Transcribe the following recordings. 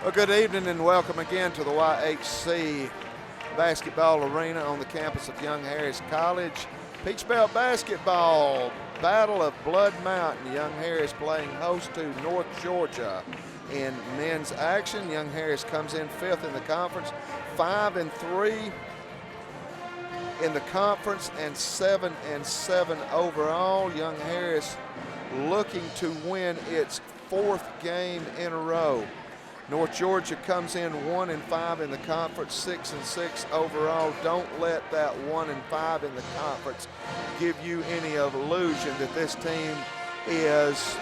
Well, good evening and welcome again to the YHC Basketball Arena on the campus of Young Harris College. Peach Belt Basketball, Battle of Blood Mountain. Young Harris playing host to North Georgia in men's action. Young Harris comes in fifth in the conference, 5-3 in the conference and 7-7 overall. Young Harris looking to win its fourth game in a row. North Georgia comes in 1-5 in the conference, 6-6 overall. Don't let that 1-5 in the conference give you any illusion that this team is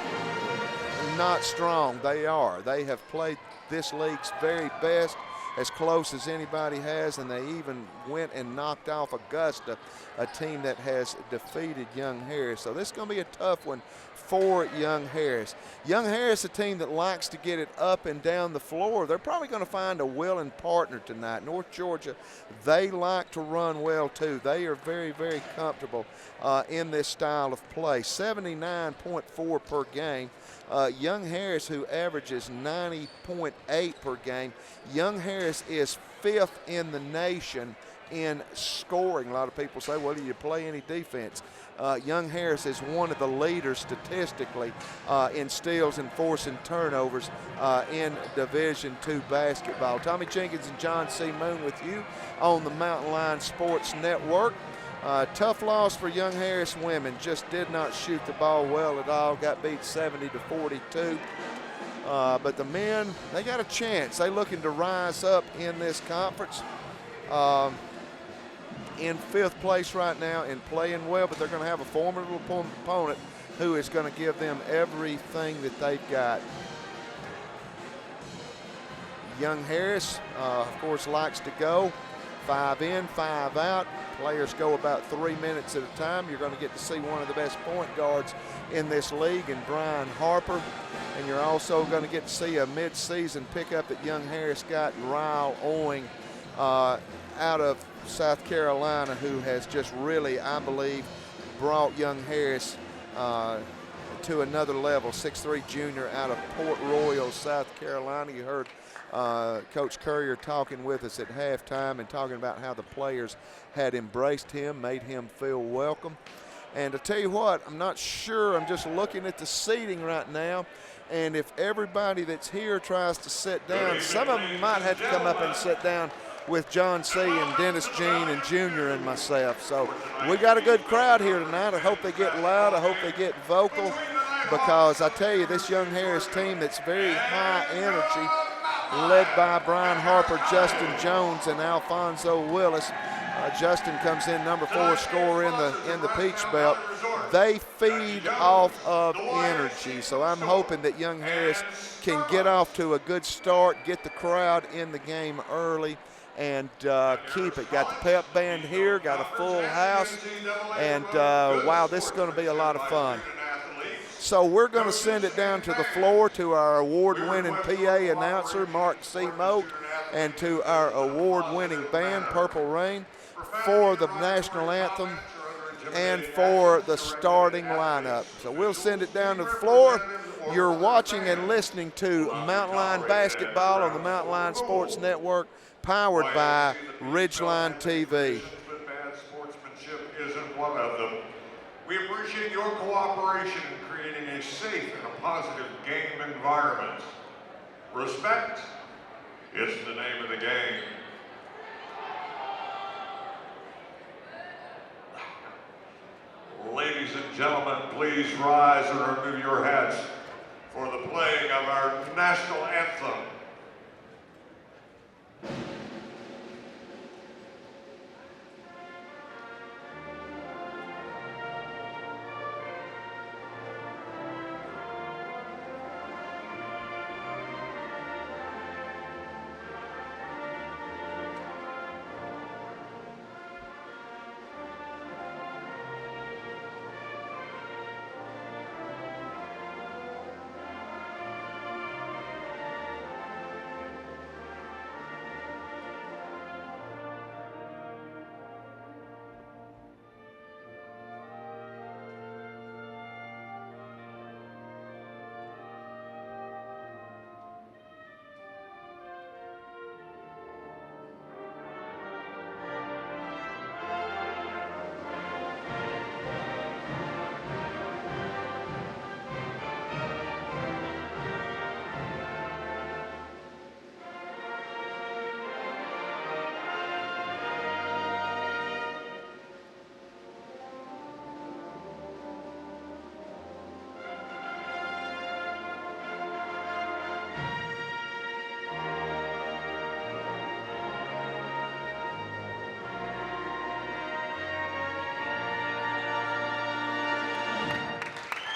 not strong. They are. They have played this league's very best, as close as anybody has, and they even went and knocked off Augusta, a team that has defeated Young Harris. So this is going to be a tough one for Young Harris. Young Harris, a team that likes to get it up and down the floor. They're probably going to find a willing partner tonight. North Georgia, they like to run well too. They are very, very comfortable in this style of play. 79.4 per game. Young Harris, who averages 90.8 per game. Young Harris is fifth in the nation in scoring. A lot of people say, well, do you play any defense? Young Harris is one of the leaders statistically in steals and forcing turnovers in Division II basketball. Tommy Jenkins and John C. Moon with you on the Mountain Line Sports Network. Tough loss for Young Harris women. Just did not shoot the ball well at all. Got beat 70-42. But the men, they got a chance. They looking to rise up in this conference. In fifth place right now and playing well, but they're going to have a formidable opponent who is going to give them everything that they've got. Young Harris, of course, likes to go 5 in, 5 out. Players go about 3 minutes at a time. You're going to get to see one of the best point guards in this league in Brian Harper. And you're also going to get to see a mid-season pickup that Young Harris got, Ryle Owing, out of South Carolina, who has just really, I believe, brought Young Harris to another level. 6'3" junior out of Port Royal, South Carolina. You heard Coach Currier talking with us at halftime and talking about how the players had embraced him, made him feel welcome. And to tell you what, I'm not sure. I'm just looking at the seating right now. And if everybody that's here tries to sit down, some of them might have to come up and sit down with John C. and Dennis Jean and Junior and myself. So we got a good crowd here tonight. I hope they get loud. I hope they get vocal, because I tell you, this Young Harris team that's very high energy, led by Brian Harper, Justin Jones, and Alfonso Willis. Justin comes in number 4 scorer in the Peach Belt. They feed off of energy. So I'm hoping that Young Harris can get off to a good start, get the crowd in the game early, and keep it. Got the pep band here, got a full house, and wow, this is going to be a lot of fun. So we're going to send it down to the floor to our award-winning PA announcer, Mark C. Moat, and to our award-winning band, Purple Rain, for the national anthem and for the starting lineup. So we'll send it down to the floor. You're watching and listening to Mountain Line Basketball on the Mountain Line Sports Network, powered by Ridgeline TV. But bad sportsmanship isn't one of them. We appreciate your cooperation in creating a safe and a positive game environment. Respect, it's the name of the game. Ladies and gentlemen, please rise and remove your hats for the playing of our national anthem.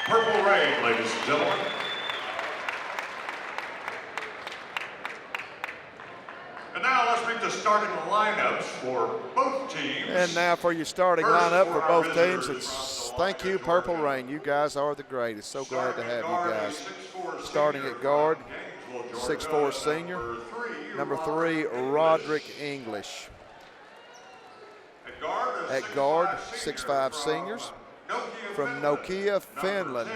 Purple Rain, ladies and gentlemen. And now let's meet the starting lineups for both teams. And now for your starting lineup for both teams, it's thank you, Purple Rain. You guys are the greatest. So glad to have you guys. Starting at guard, 6'4" senior. Number 3, Roderick English. At guard, 6'5" seniors. From Nokia, Finland,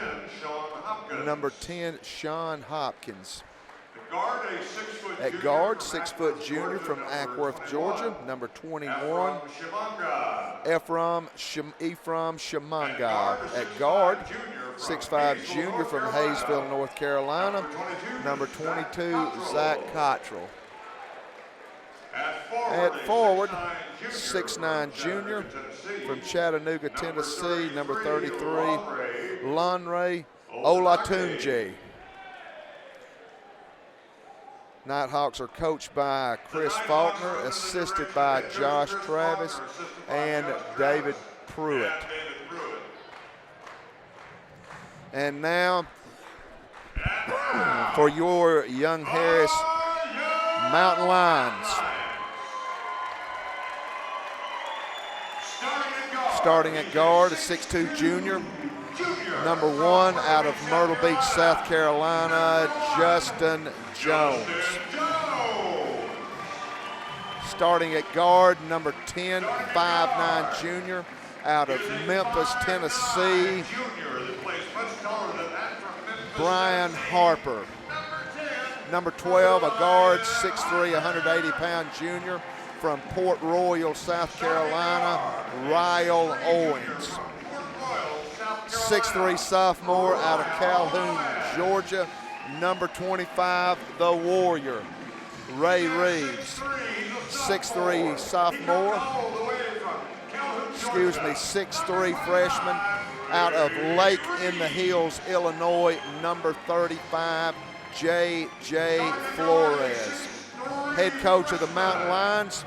number 10, Sean Hopkins. At guard, 6 foot junior from Ackworth, Georgia, number 21, Ephraim Shamanga. At guard, 6'5" junior from Hayesville, North Carolina, number 22, Zach Cottrell. At forward, 6'9" junior from Chattanooga, Tennessee, number 33, Lanre Olatunji. Nighthawks are coached by Chris Faulkner, assisted by Josh Travis and David Pruitt. And now for your Young Harris Mountain Lions. Starting at guard, a 6'2" junior. Number 1 out of Myrtle Beach, South Carolina, Justin Jones. Starting at guard, number 10, 5'9" junior out of Memphis, Tennessee, Brian Harper. Number 12, a guard, 6'3", 180-pound junior from Port Royal, South Carolina, Ryle Owens. 6'3" sophomore out of Calhoun, Georgia, number 25, the Warrior, Ray Reeves. 6'3" sophomore, 6'3" freshman out of Lake in the Hills, Illinois, number 35, J.J. Flores. Head coach of the Mountain Lions,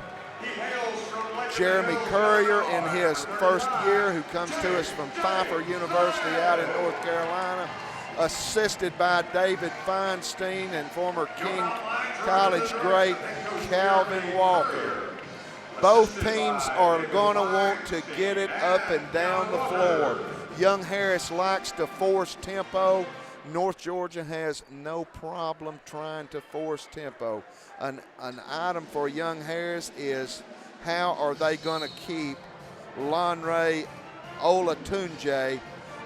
Jeremy Currier in his first year, who comes to us from Pfeiffer University out in North Carolina, assisted by David Feinstein and former King College great Calvin Walker. Both teams are going to want to get it up and down the floor. Young Harris likes to force tempo. North Georgia has no problem trying to force tempo. An item for Young Harris is how are they going to keep Lanre Olatunji,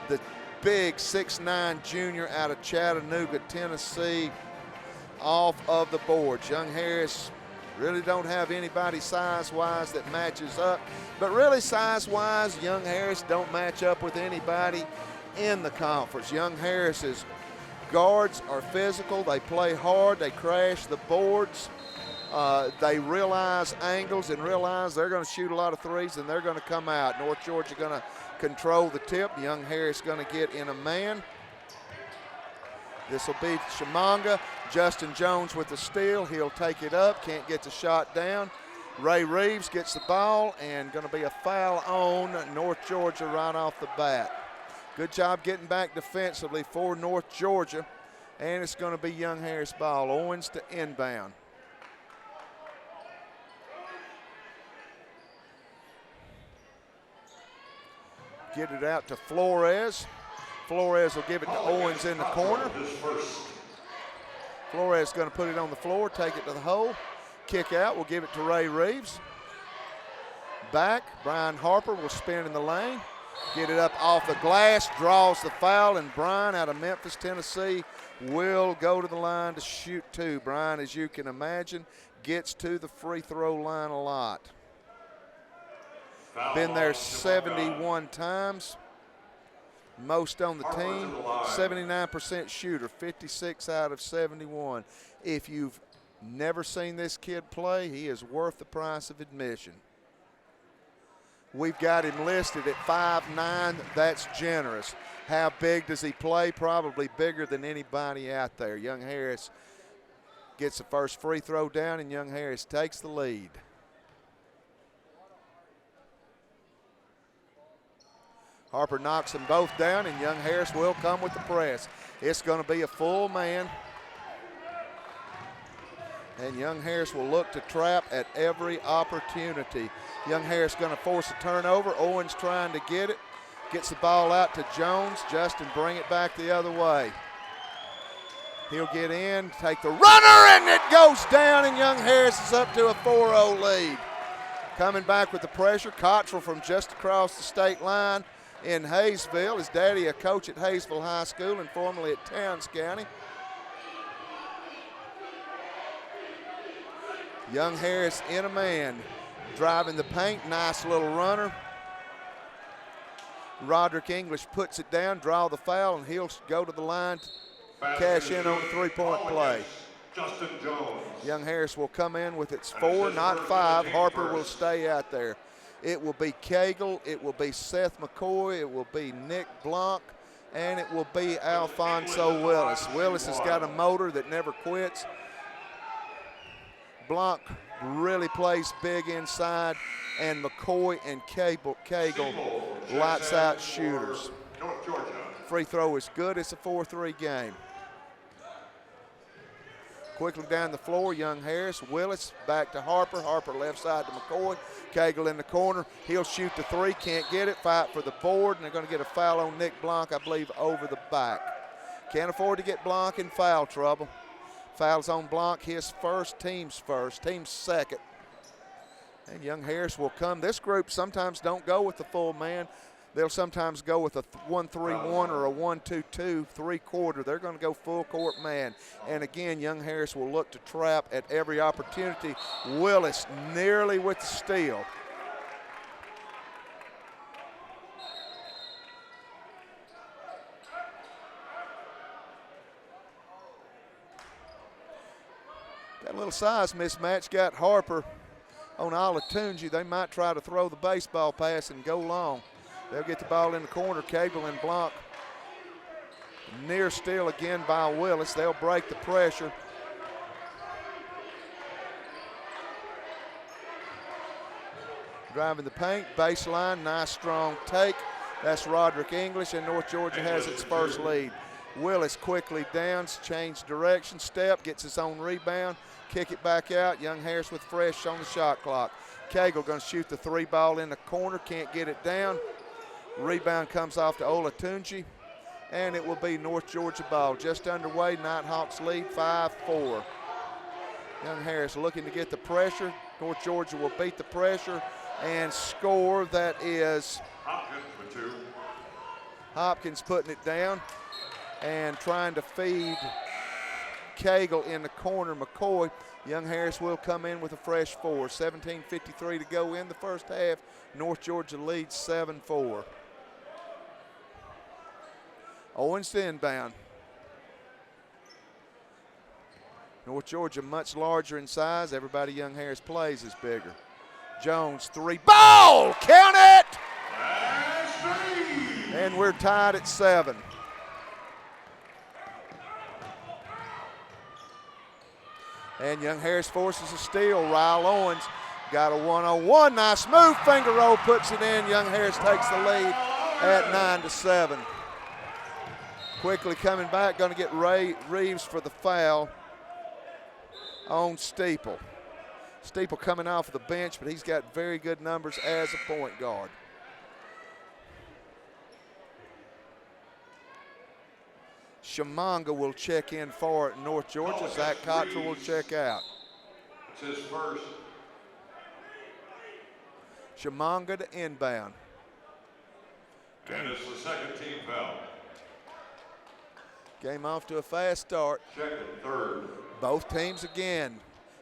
the big 6'9" junior out of Chattanooga, Tennessee, off of the boards. Young Harris really don't have anybody size-wise that matches up, but really size-wise, Young Harris don't match up with anybody in the conference. Young Harris's guards are physical, they play hard, they crash the boards, they realize angles and realize they're going to shoot a lot of threes and they're going to come out. North Georgia going to control the tip. Young Harris going to get in a man. This will be Shamanga. Justin Jones with the steal. He'll take it up, can't get the shot down. Ray Reeves gets the ball and going to be a foul on North Georgia right off the bat. Good job getting back defensively for North Georgia, and it's going to be Young Harris ball. Owens to inbound. Get it out to Flores. Flores will give it to Owens in the corner. Flores is going to put it on the floor, take it to the hole. Kick out, we'll give it to Ray Reeves. Back, Brian Harper will spin in the lane. Get it up off the glass, draws the foul, and Brian out of Memphis, Tennessee will go to the line to shoot 2. Brian, as you can imagine, gets to the free throw line a lot. Been there 71 times, most on the team, 79% shooter, 56 out of 71. If you've never seen this kid play, he is worth the price of admission. We've got him listed at 5'9". That's generous. How big does he play? Probably bigger than anybody out there. Young Harris gets the first free throw down, and Young Harris takes the lead. Harper knocks them both down, and Young Harris will come with the press. It's going to be a full man. And Young Harris will look to trap at every opportunity. Young Harris going to force a turnover. Owens trying to get it. Gets the ball out to Jones. Justin bring it back the other way. He'll get in, take the runner, and it goes down, and Young Harris is up to a 4-0 lead. Coming back with the pressure, Cottrell from just across the state line in Hayesville. His daddy a coach at Hayesville High School and formerly at Towns County. Young Harris in a man, driving the paint, nice little runner. Roderick English puts it down, draw the foul, and he'll go to the line to cash in on the three-point play. Justin Jones. Young Harris will come in with its 4, not 5. Harper will stay out there. It will be Cagle, it will be Seth McCoy, it will be Nick Blanc, and it will be Alfonso Willis. Willis has got a motor that never quits. Blanc really plays big inside, and McCoy and Cagle lights out shooters. North Georgia. Free throw is good. It's a 4-3 game. Quickly down the floor, Young Harris. Willis back to Harper. Harper left side to McCoy. Cagle in the corner. He'll shoot the 3. Can't get it. Fight for the board, and they're going to get a foul on Nick Blanc, I believe, over the back. Can't afford to get Blanc in foul trouble. Fouls on Blanc, his first, team's second. And Young Harris will come. This group sometimes don't go with the full man. They'll sometimes go with a 1-3-1 or a 1-2-2, 3-quarter. They're going to go full court man. And again, Young Harris will look to trap at every opportunity. Willis nearly with the steal. That little size mismatch got Harper on Olatunji. They might try to throw the baseball pass and go long. They'll get the ball in the corner. Cagle and Blanc near steal again by Willis. They'll break the pressure. Driving the paint, baseline, nice strong take. That's Roderick English, and North Georgia has its first lead. Willis quickly downs, change direction, step, gets his own rebound, kick it back out. Young Harris with fresh on the shot clock. Cagle going to shoot the 3 ball in the corner, can't get it down. Rebound comes off to Olatunji, and it will be North Georgia ball. Just underway, Nighthawks lead 5-4. Young Harris looking to get the pressure. North Georgia will beat the pressure and score. That is Hopkins with 2. Hopkins putting it down and trying to feed Cagle in the corner. McCoy. Young Harris will come in with a fresh 4. 17:53 to go in the first half. North Georgia leads 7-4. Owens to inbound. North Georgia much larger in size. Everybody Young Harris plays is bigger. Jones 3 ball, count it! And we're tied at 7. And Young Harris forces a steal. Ryle Owens got a 1-on-1. Nice move. Finger roll puts it in. Young Harris takes the lead at 9-7. Quickly coming back, going to get Ray Reeves for the foul on Steeple. Steeple coming off the bench, but he's got very good numbers as a point guard. Shamanga will check in for North Georgia. Zach Cottrell will check out. It's his first. Shamanga to inbound. And it's the second team foul. Game off to a fast start. Second, third. Both teams again.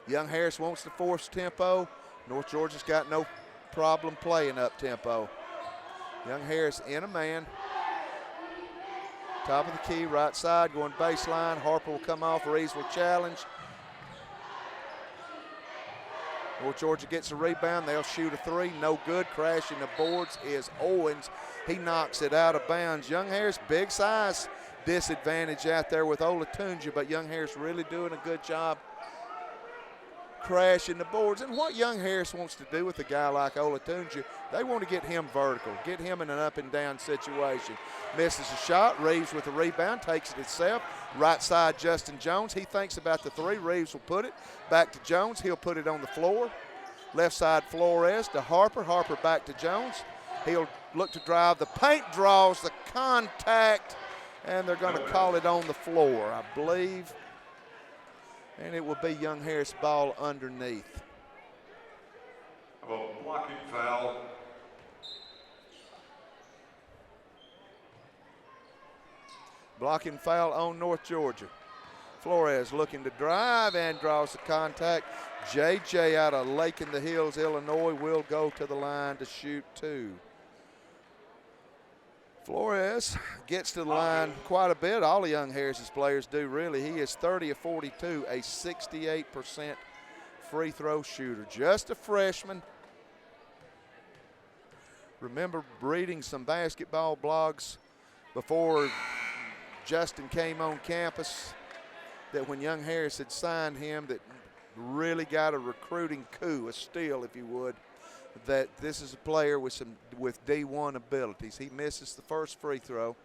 Young Harris wants to force tempo. North Georgia's got no problem playing up tempo. Young Harris in a man. Top of the key, right side, going baseline. Harper will come off. Reeves will challenge. North Georgia gets a rebound. They'll shoot a 3. No good. Crashing the boards is Owens. He knocks it out of bounds. Young Harris, big size disadvantage out there with Olatunji, but Young Harris really doing a good job crashing the boards. And what Young Harris wants to do with a guy like Olatunji, they want to get him vertical, get him in an up and down situation. Misses a shot. Reeves with the rebound, takes it himself. Right side, Justin Jones. He thinks about the three. Reeves will put it back to Jones. He'll put it on the floor. Left side, Flores to Harper. Harper back to Jones. He'll look to drive. The paint draws the contact, and they're going to call it on the floor, I believe. And it will be Young Harris ball underneath. A blocking foul. Blocking foul on North Georgia. Flores looking to drive and draws the contact. JJ out of Lake in the Hills, Illinois, will go to the line to shoot two. Flores gets to the line quite a bit. All of Young Harris's players do, really. He is 30 of 42, a 68% free throw shooter. Just a freshman. Remember reading some basketball blogs before Justin came on campus that when Young Harris had signed him, that really got a recruiting coup, a steal, if you would, that this is a player with D1 abilities. He misses the first free throw.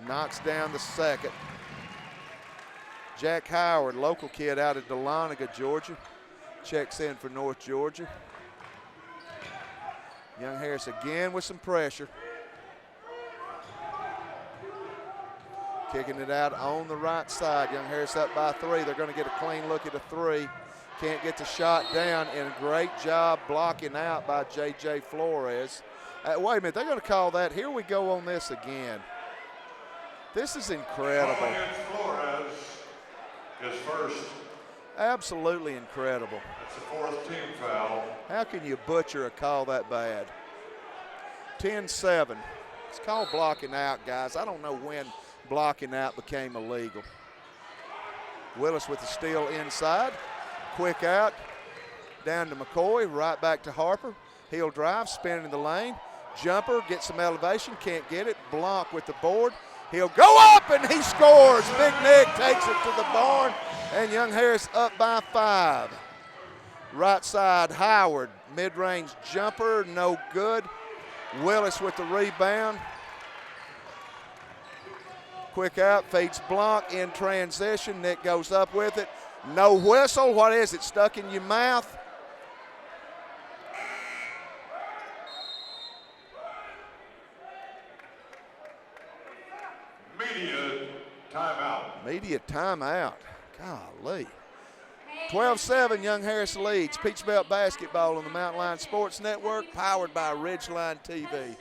Knocks down the second. Jack Howard, local kid out of Dahlonega, Georgia, checks in for North Georgia. Young Harris again with some pressure. Kicking it out on the right side. Young Harris up by three. They're going to get a clean look at a three. Can't get the shot down, and a great job blocking out by J.J. Flores. Wait a minute, they're going to call that. Here we go on this again. This is incredible. Flores is first. Absolutely incredible. It's the fourth team foul. How can you butcher a call that bad? 10-7. It's called blocking out, guys. I don't know when blocking out became illegal. Willis with the steal inside. Quick out. Down to McCoy. Right back to Harper. He'll drive. Spin in the lane. Jumper. Gets some elevation. Can't get it. Blanc with the board. He'll go up and he scores. Big Nick takes it to the barn. And Young Harris up by 5. Right side, Howard. Mid-range jumper. No good. Willis with the rebound. Quick out, feeds Blanc in transition. Nick goes up with it. No whistle. What is it? Stuck in your mouth? Media timeout. Media timeout. Golly. 12-7, Young Harris leads. Peach Belt basketball on the Mountain Line Sports Network, powered by Ridgeline TV.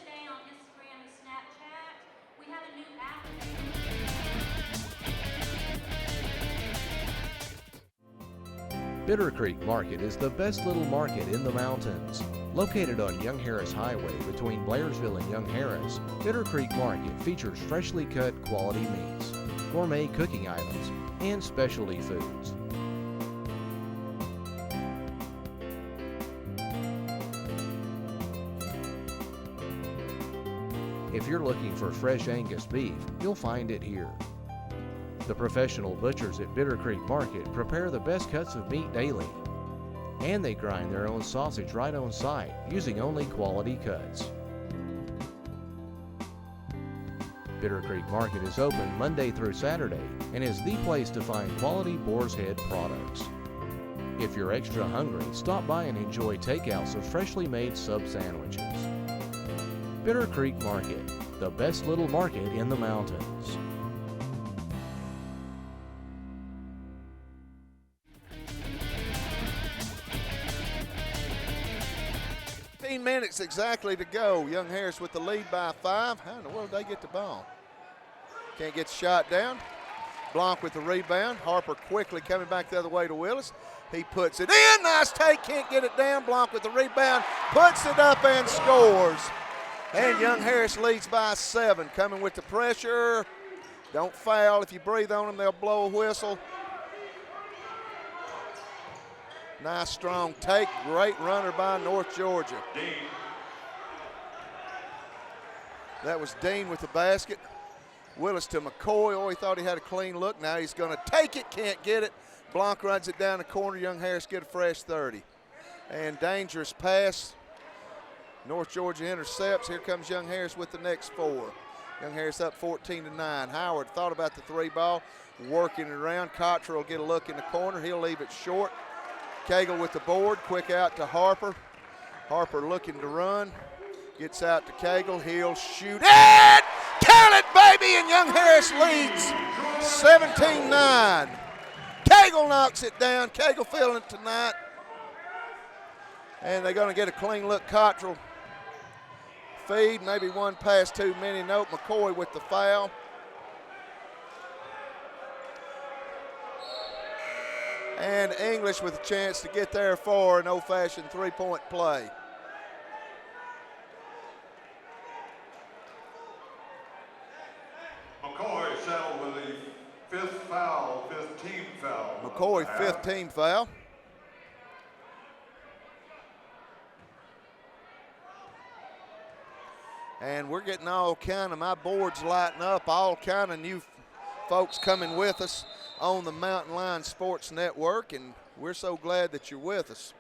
Bitter Creek Market is the best little market in the mountains. Located on Young Harris Highway between Blairsville and Young Harris, Bitter Creek Market features freshly cut quality meats, gourmet cooking items, and specialty foods. If you're looking for fresh Angus beef, you'll find it here. The professional butchers at Bitter Creek Market prepare the best cuts of meat daily. And they grind their own sausage right on site, using only quality cuts. Bitter Creek Market is open Monday through Saturday and is the place to find quality Boar's Head products. If you're extra hungry, stop by and enjoy takeouts of freshly made sub sandwiches. Bitter Creek Market, the best little market in the mountains. 15 minutes exactly to go. Young Harris with the lead by 5. How in the world did they get the ball? Can't get the shot down. Blanc with the rebound. Harper quickly coming back the other way to Willis. He puts it in. Nice take. Can't get it down. Blanc with the rebound. Puts it up and scores. And Young Harris leads by 7. Coming with the pressure. Don't foul. If you breathe on them, they'll blow a whistle. Nice strong take. Great runner by North Georgia. That was Dean with the basket. Willis to McCoy. Oh, he thought he had a clean look. Now he's going to take it, can't get it. Blanc runs it down the corner. Young Harris get a fresh 30. And dangerous pass. North Georgia intercepts. Here comes Young Harris with the next 4. Young Harris up 14-9. Howard thought about the 3 ball, working it around. Cottrell will get a look in the corner. He'll leave it short. Cagle with the board. Quick out to Harper. Harper looking to run. Gets out to Cagle. He'll shoot. And count it, baby! And Young Harris leads 17-9. Cagle knocks it down. Cagle feeling it tonight. And they're going to get a clean look. Cottrell feed, maybe one pass too many. Nope, McCoy with the foul. And English with a chance to get there for an old-fashioned 3-point play. McCoy settled with the 5th foul, 5th team foul. McCoy, 5th team foul. And we're getting all kind of, my board's lighting up, all kind of new folks coming with us on the Mountain Lion Sports Network, and we're so glad that you're with us.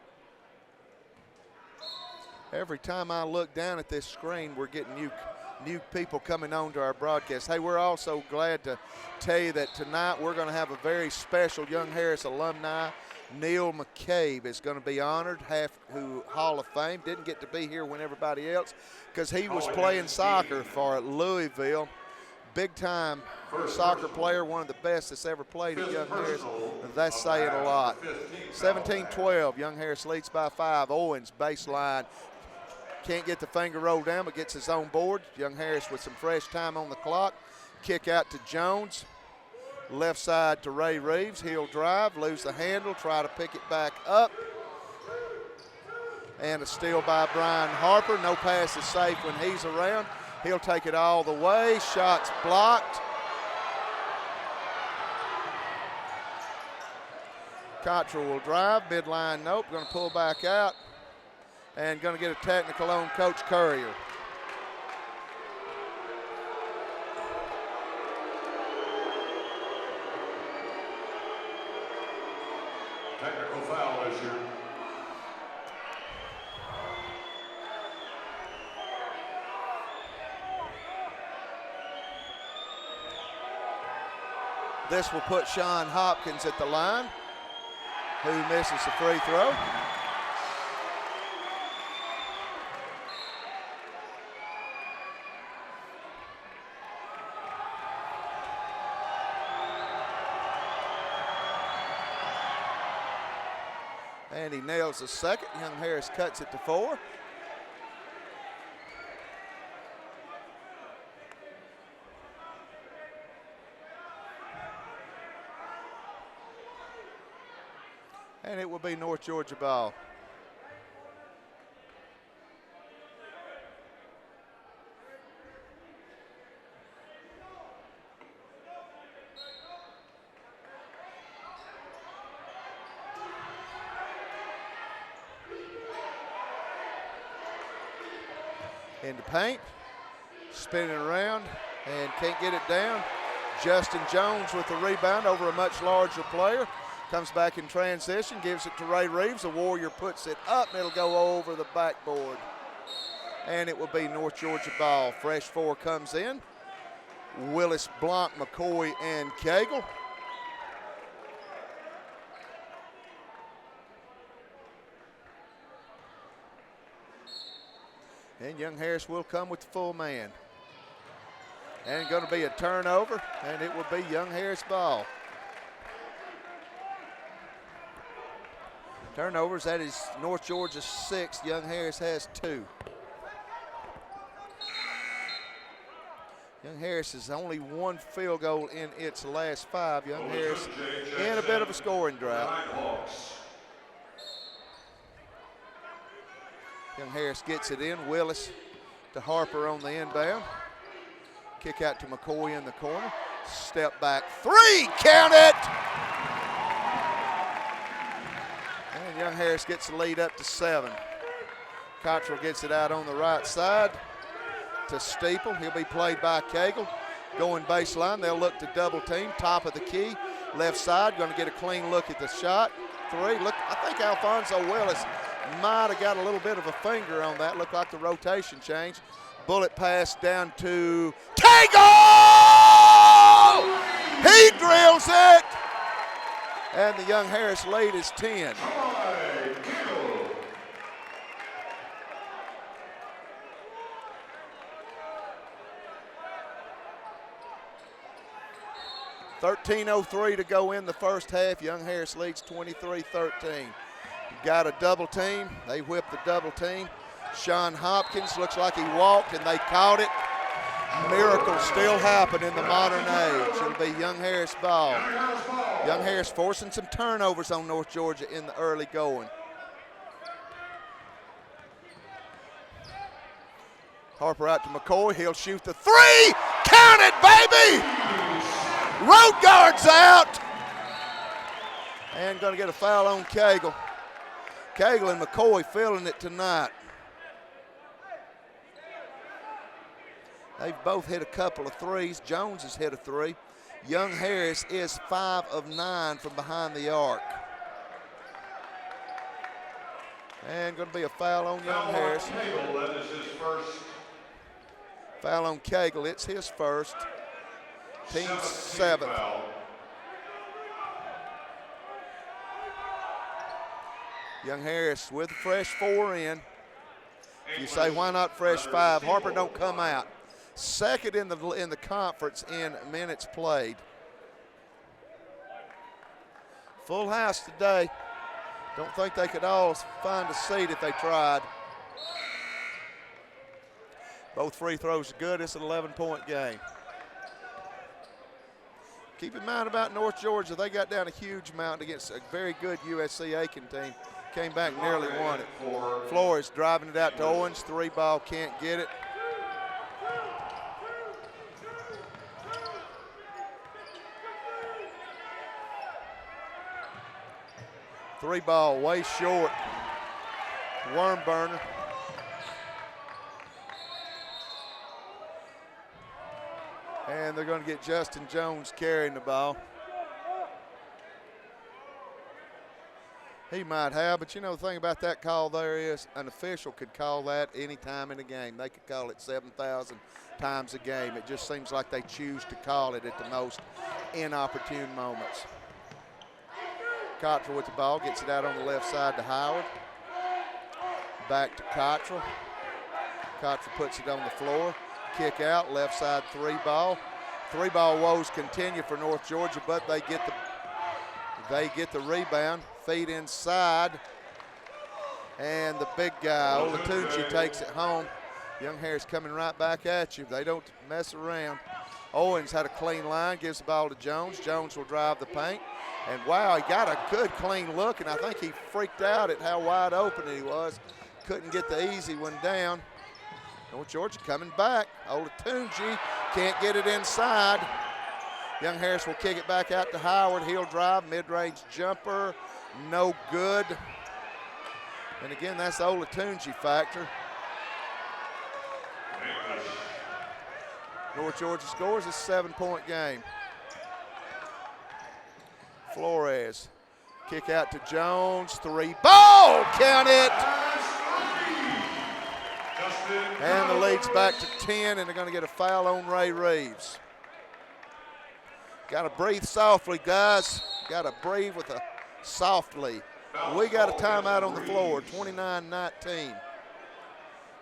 Every time I look down at this screen, we're getting new people coming on to our broadcast. Hey, we're also glad to tell you that tonight we're going to have a very special Young Harris alumni. Neil McCabe is going to be honored, who Hall of Fame. Didn't get to be here when everybody else because he was playing soccer for Louisville. Big-time soccer player, one of the best that's ever played at Young Harris. That's saying a lot. 17-12, Young Harris leads by 5. Owens, baseline. Can't get the finger rolled down, but gets his own board. Young Harris with some fresh time on the clock. Kick out to Jones. Left side to Ray Reeves. He'll drive, lose the handle, try to pick it back up. And a steal by Brian Harper. No pass is safe when he's around. He'll take it all the way. Shots blocked. Cottrell will drive. Midline, nope. Going to pull back out. And going to get a technical on Coach Currier. Technical foul issue. This will put Sean Hopkins at the line, who misses the free throw. And he nails the second. Young Harris cuts it to 4. And it will be North Georgia ball. In the paint, spinning around and can't get it down. Justin Jones with the rebound over a much larger player. Comes back in transition, gives it to Ray Reeves. The Warrior puts it up, and it'll go over the backboard. And it will be North Georgia ball. Fresh 4 comes in. Willis, Blanc, McCoy, and Cagle. And Young Harris will come with the full man. And going to be a turnover, and it will be Young Harris ball. Turnovers, that is North Georgia's 6th. Young Harris has 2. Young Harris has only 1 field goal in its last 5. Young Harris in a bit of a scoring drought. Young Harris gets it in. Willis to Harper on the inbound. Kick out to McCoy in the corner. Step back 3, count it! And Young Harris gets the lead up to 7. Cottrell gets it out on the right side to Steeple. He'll be played by Cagle. going baseline. They'll look to double team, top of the key, left side, going to get a clean look at the shot. Three, look, I think Alfonso Willis might have got a little bit of a finger on that. Looked like the rotation change. Bullet pass down to Cagle! He drills it! And the Young Harris lead is 10. 13:03 to go in the first half. Young Harris leads 23-13. Got a double team. They whipped the double team. Sean Hopkins looks like he walked and they caught it. Miracles still happen in the modern age. It'll be Young Harris ball. Young Harris forcing some turnovers on North Georgia in the early going. Harper out to McCoy. He'll shoot the three. Count it, baby! Road guard's out. And going to get a foul on Cagle. Cagle and McCoy feeling it tonight. They've both hit a couple of threes. Jones has hit a three. Young Harris is 5 of 9 from behind the arc. And going to be a foul on Young Harris. That is his first. Foul on Cagle. It's his first. Team 7th. Foul. Young Harris with a fresh 4 in. You say, why not fresh 5? Harper don't come out. Second in the conference in minutes played. Full house today. Don't think they could all find a seat if they tried. Both free throws are good. It's an 11-point game. Keep in mind about North Georgia, they got down a huge mountain against a very good USC Aiken team. Came back, nearly won it. Flores driving it out to Owens. 3 ball, can't get it. Three ball, way short. Worm burner. And they're going to get Justin Jones carrying the ball. He might have, but you know the thing about that call there is an official could call that any time in a game. They could call it 7,000 times a game. It just seems like they choose to call it at the most inopportune moments. Cottrell with the ball, gets it out on the left side to Howard. Back to Cottrell. Cottrell puts it on the floor. Kick out, left side 3 ball. 3 ball woes continue for North Georgia, but they get the rebound. Feed inside. And the big guy, Olatunji, takes it home. Young Harris coming right back at you. They don't mess around. Owens had a clean line, gives the ball to Jones. Jones will drive the paint. And wow, he got a good clean look, and I think he freaked out at how wide open he was. Couldn't get the easy one down. North Georgia coming back. Olatunji can't get it inside. Young Harris will kick it back out to Howard. He'll drive, mid-range jumper, no good. And again, that's the Olatunji factor. North Georgia scores a 7-point game. Flores, kick out to Jones, 3 ball, count it. And the lead's back to 10, and they're going to get a foul on Ray Reeves. Got to breathe softly, guys. Got to breathe with a softly. We got a timeout on the floor, 29-19.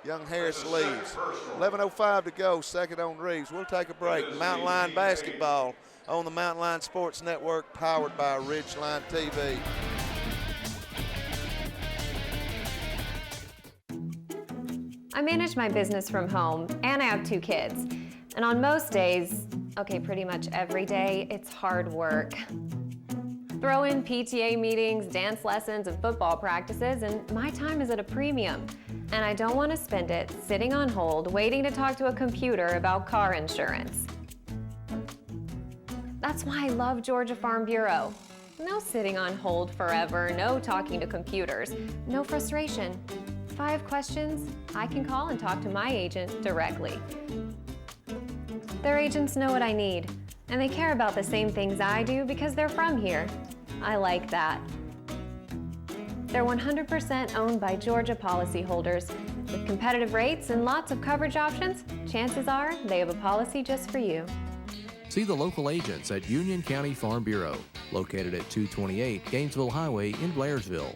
Young Harris leads. 11:05 to go, second on Reeves. We'll take a break. Mountain Line basketball on the Mountain Line Sports Network, powered by Ridgeline TV. I manage my business from home, and I have 2 kids. And on most days, okay, pretty much every day, it's hard work. Throw in PTA meetings, dance lessons, and football practices, and my time is at a premium. And I don't want to spend it sitting on hold, waiting to talk to a computer about car insurance. That's why I love Georgia Farm Bureau. No sitting on hold forever, no talking to computers, no frustration. If I have questions, I can call and talk to my agent directly. Their agents know what I need, and they care about the same things I do because they're from here. I like that. They're 100% owned by Georgia policyholders. With competitive rates and lots of coverage options, chances are they have a policy just for you. See the local agents at Union County Farm Bureau, located at 228 Gainesville Highway in Blairsville.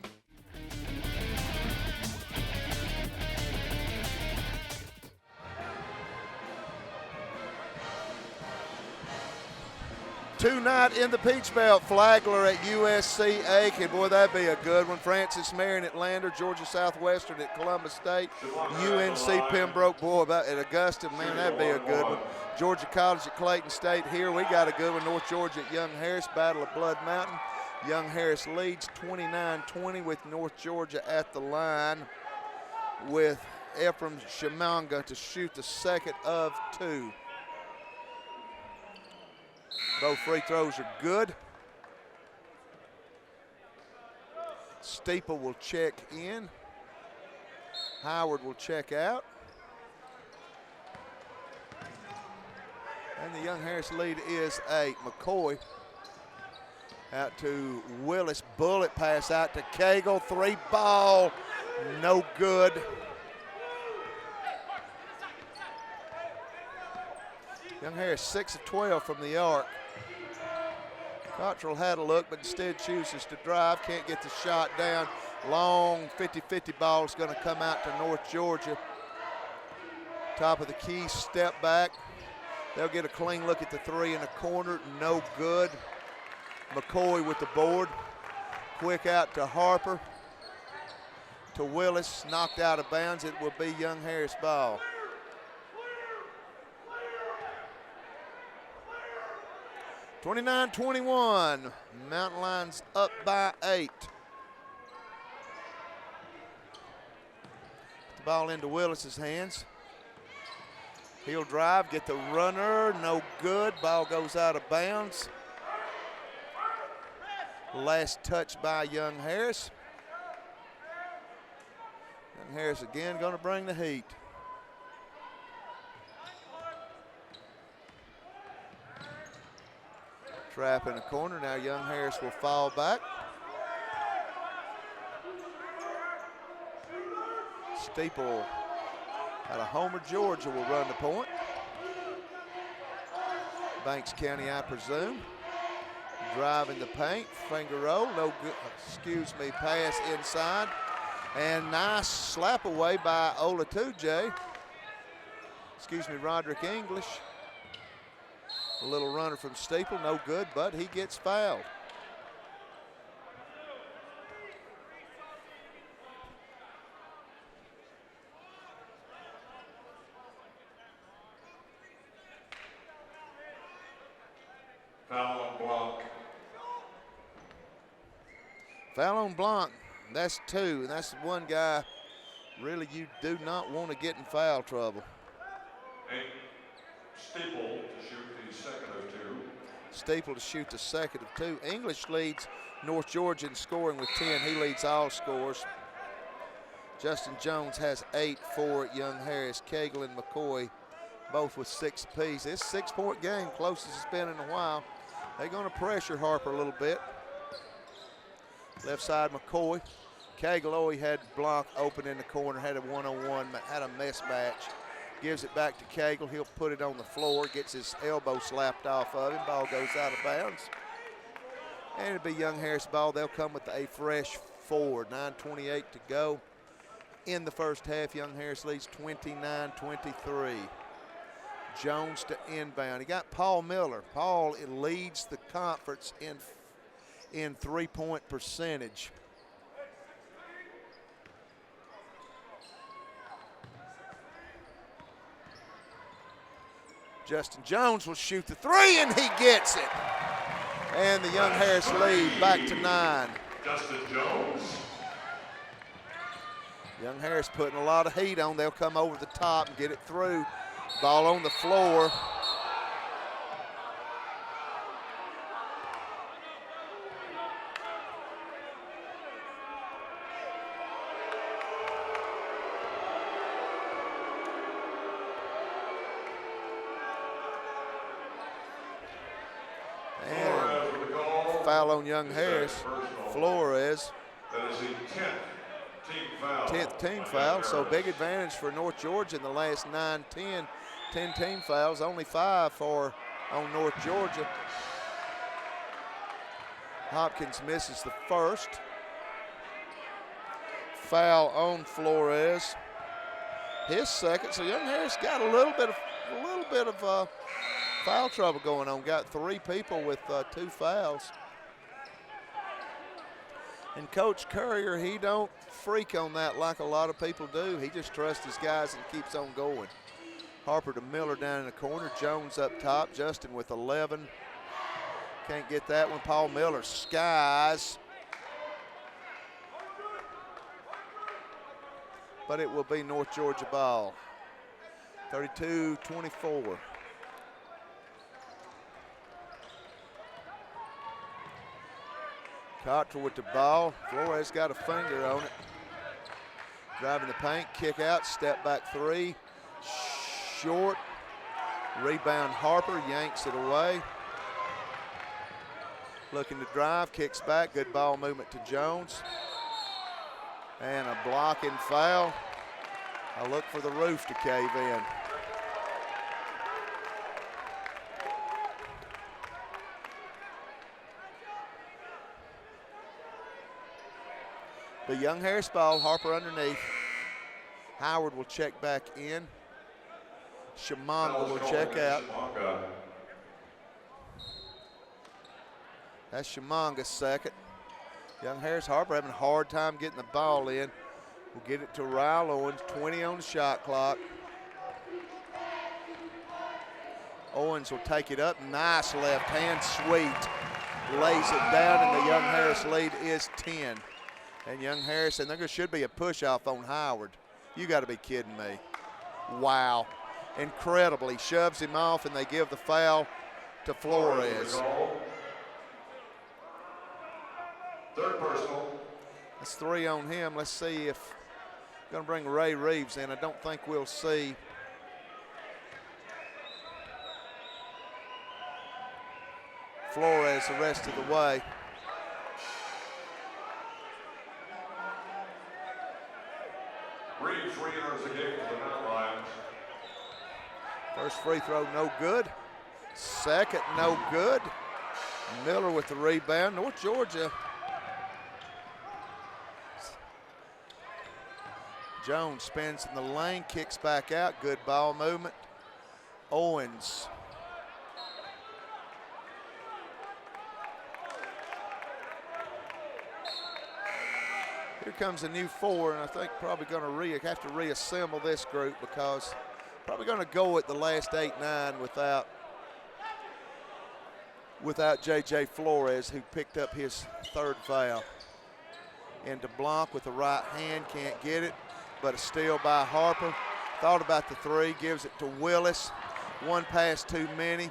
Tonight in the Peach Belt, Flagler at USC Aiken. Boy, that'd be a good one. Francis Marion at Lander, Georgia Southwestern at Columbus State, UNC Pembroke. Boy, about at Augusta, man, that'd be a good one. Georgia College at Clayton State. Here we got a good one. North Georgia at Young Harris, Battle of Blood Mountain. Young Harris leads 29-20 with North Georgia at the line with Ephraim Shimanga to shoot the second of two. Both free throws are good. Steeple will check in. Howard will check out. And the Young Harris lead is 8. McCoy out to Willis. Bullet pass out to Cagle. 3 ball, no good. Young Harris 6 of 12 from the arc. Cottrell had a look, but instead chooses to drive. Can't get the shot down. Long 50-50 ball is going to come out to North Georgia. Top of the key, step back. They'll get a clean look at the 3 in the corner. No good. McCoy with the board. Quick out to Harper. To Willis, knocked out of bounds. It will be Young Harris ball. (29-21). Mountain Lions up by 8. The ball into Willis's hands. He'll drive, get the runner, no good. Ball goes out of bounds. Last touch by Young Harris. Young Harris again going to bring the heat. Trap in the corner. Now Young Harris will fall back. Steeple out of Homer, Georgia will run the point. Banks County, I presume. Driving the paint. Finger roll. No good. Excuse me. Pass inside. And nice slap away by Olatuje. Excuse me, Roderick English. A little runner from Steeple, no good, but he gets fouled. Foul on Blanc. Foul on Blanc. That's 2, and that's one guy really you do not want to get in foul trouble. Steeple to shoot the second of 2. Steeple to shoot the second of 2. English leads North Georgia in scoring with 10. He leads all scores. Justin Jones has 8 for Young Harris. Cagle and McCoy both with 6 apiece. It's a 6-point game, closest it's been in a while. They're going to pressure Harper a little bit. Left side McCoy. Cagle had Blanc open in the corner, had a one-on-one, had a mismatch. Gives it back to Cagle. He'll put it on the floor, gets his elbow slapped off of him. Ball goes out of bounds. And it'll be Young Harris ball. They'll come with a fresh 4. 9:28 to go in the first half. Young Harris leads 29-23. Jones to inbound. He got Paul Miller. Paul leads the conference in three-point percentage. Justin Jones will shoot the 3, and he gets it. And the Young Harris lead back to 9. Justin Jones. Young Harris putting a lot of heat on. They'll come over the top and get it through. Ball on the floor. foul on Young Harris. Flores. That is the 10th team foul. 10th team foul, so big advantage for North Georgia in the last 9-10. 10 team fouls, only 5 on North Georgia. Hopkins misses the first. Foul on Flores. His second, so Young Harris got a little bit of foul trouble going on. Got 3 people with 2 fouls. And Coach Currier, he don't freak on that like a lot of people do. He just trusts his guys and keeps on going. Harper to Miller down in the corner. Jones up top. Justin with 11. Can't get that one. Paul Miller skies. But it will be North Georgia ball. 32-24. Cottrell with the ball. Flores got a finger on it. Driving the paint, kick out, step back 3. Short. Rebound Harper, yanks it away. Looking to drive, kicks back, good ball movement to Jones. And a blocking foul. I look for the roof to cave in. The Young Harris ball, Harper underneath. Howard will check back in. Shimanga will check out. That's Shimanga's second. Young Harris Harper having a hard time getting the ball in. We'll get it to Ryle Owens, 20 on the shot clock. Owens will take it up, nice left hand sweep. Lays it down and the Young Harris lead is 10. And Young Harris, and there should be a push off on Howard. You gotta be kidding me. Wow, incredibly, shoves him off and they give the foul to Flores. Third personal. That's 3 on him. Let's see if, gonna bring Ray Reeves in. I don't think we'll see. Flores the rest of the way. Reeves re-enters the game for the Mountain Lions. First free throw, no good. Second, no good. Miller with the rebound. North Georgia. Jones spins in the lane, kicks back out. Good ball movement. Owens. Here comes a new 4, and I think probably going to have to reassemble this group because probably going to go at the last 8-9 without J.J. Flores, who picked up his 3rd foul. Into Blanc with the right hand, can't get it, but a steal by Harper. Thought about the 3, gives it to Willis. 1 pass too many.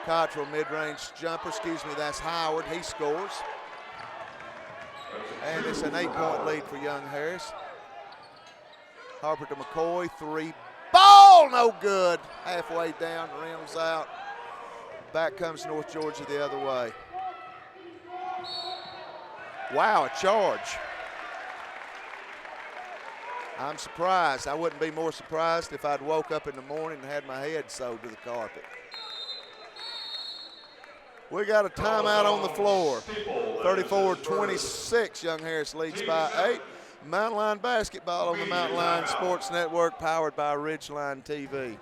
Cottrell mid-range jumper, that's Howard, he scores. And it's an 8-point lead for Young Harris. Harper to McCoy, 3, ball, no good. Halfway down, rims out. Back comes North Georgia the other way. Wow, a charge. I'm surprised. I wouldn't be more surprised if I'd woke up in the morning and had my head sewed to the carpet. We got a timeout on the floor. 34-26, Young Harris leads by 8. Mountain Line basketball on the Mountain Line Sports Network, powered by Ridgeline TV.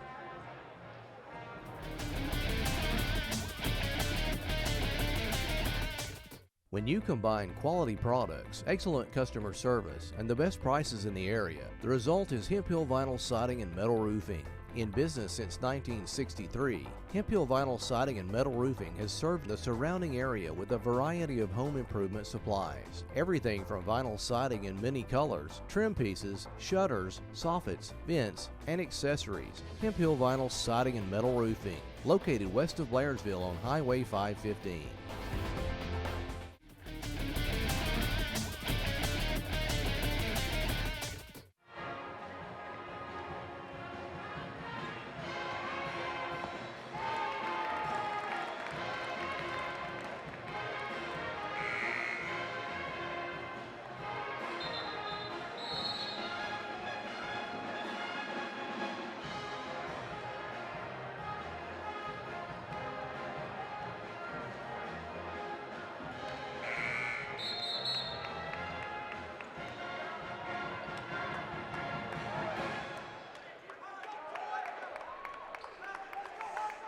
When you combine quality products, excellent customer service, and the best prices in the area, the result is Hemp Hill Vinyl Siding and Metal Roofing. In business since 1963, Hemp Hill Vinyl Siding and Metal Roofing has served the surrounding area with a variety of home improvement supplies. Everything from vinyl siding in many colors, trim pieces, shutters, soffits, vents, and accessories. Hemp Hill Vinyl Siding and Metal Roofing, located west of Blairsville on Highway 515.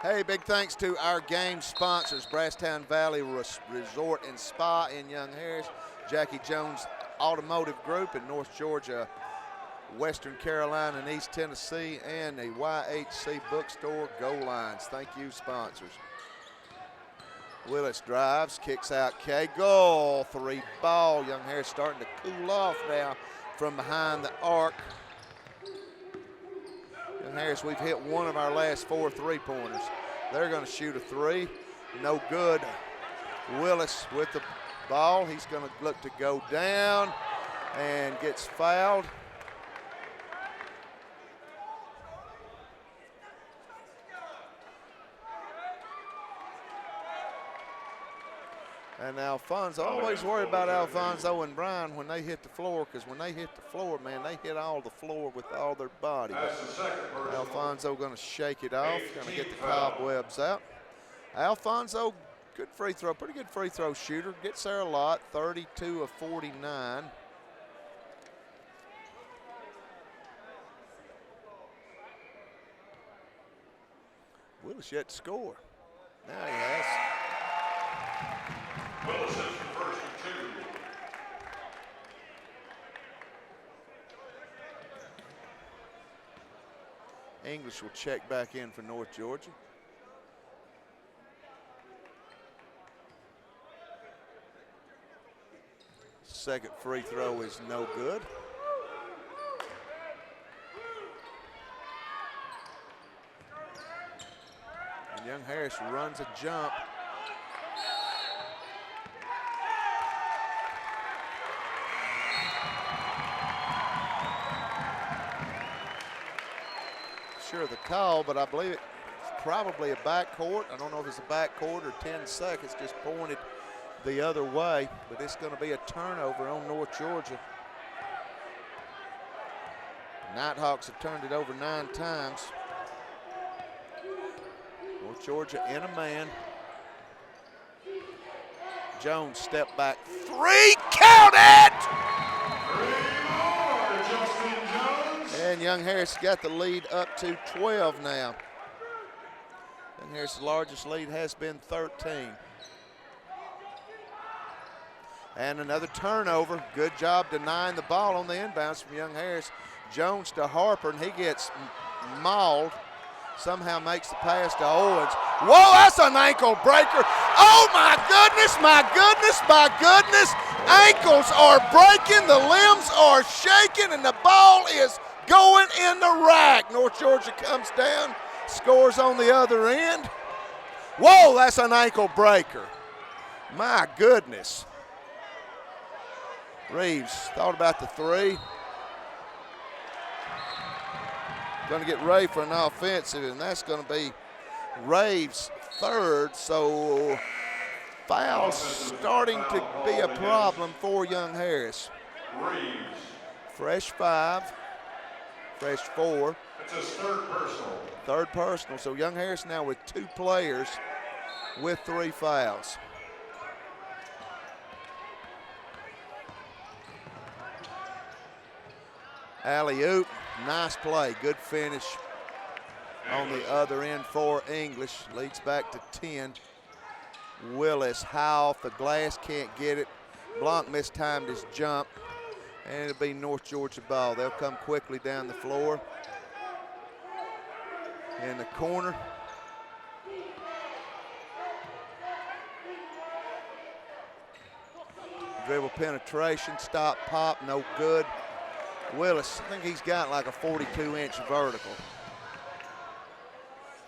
Hey, big thanks to our game sponsors, Brasstown Valley Resort and Spa in Young Harris, Jackie Jones Automotive Group in North Georgia, Western Carolina, and East Tennessee, and the YHC Bookstore Go Lines. Thank you, sponsors. Willis drives, kicks out Cagle, 3 ball. Young Harris starting to cool off now from behind the arc. Young Harris, we've hit one of our last 4 3-pointers. They're going to shoot a 3. No good. Willis with the ball. He's going to look to go down and gets fouled. And Alfonso, always worry about Alfonso and Brian when they hit the floor, because when they hit the floor, man, they hit all the floor with all their body. But Alfonso going to shake it off, going to get the cobwebs out. Alfonso, good free throw, pretty good free throw shooter, gets there a lot, 32 of 49. Willis yet to score. Now he has. Willis is the first of 2. English will check back in for North Georgia. Second free throw is no good. And Young Harris runs a jump. Sure the call, but I believe it's probably a backcourt. I don't know if it's a backcourt or 10 seconds, just pointed the other way, but it's going to be a turnover on North Georgia. Nighthawks have turned it over 9 times. North Georgia in a man. Jones step back 3, count it! And Young Harris got the lead up to 12 now. Young Harris' largest lead has been 13. And another turnover. Good job denying the ball on the inbounds from Young Harris. Jones to Harper, and he gets mauled. Somehow makes the pass to Owens. Whoa, that's an ankle breaker. Oh my goodness, my goodness, my goodness. Ankles are breaking, the limbs are shaking, and the ball is going in the rack. North Georgia comes down, scores on the other end. Whoa, that's an ankle breaker. My goodness. Reeves thought about the 3. Going to get Ray for an offensive, and that's going to be Rave's 3rd. So fouls starting to be a problem for Young Harris. Reeves. Fresh 5, fresh 4. It's his 3rd personal. 3rd personal. So Young Harris now with 2 players with 3 fouls. Alley-oop, nice play, good finish on the other end for English. Leads back to 10. Willis high off the glass, can't get it. Blanc mistimed his jump, and it'll be North Georgia ball. They'll come quickly down the floor. In the corner. Dribble penetration, stop, pop, no good. Willis, I think he's got like a 42-inch vertical.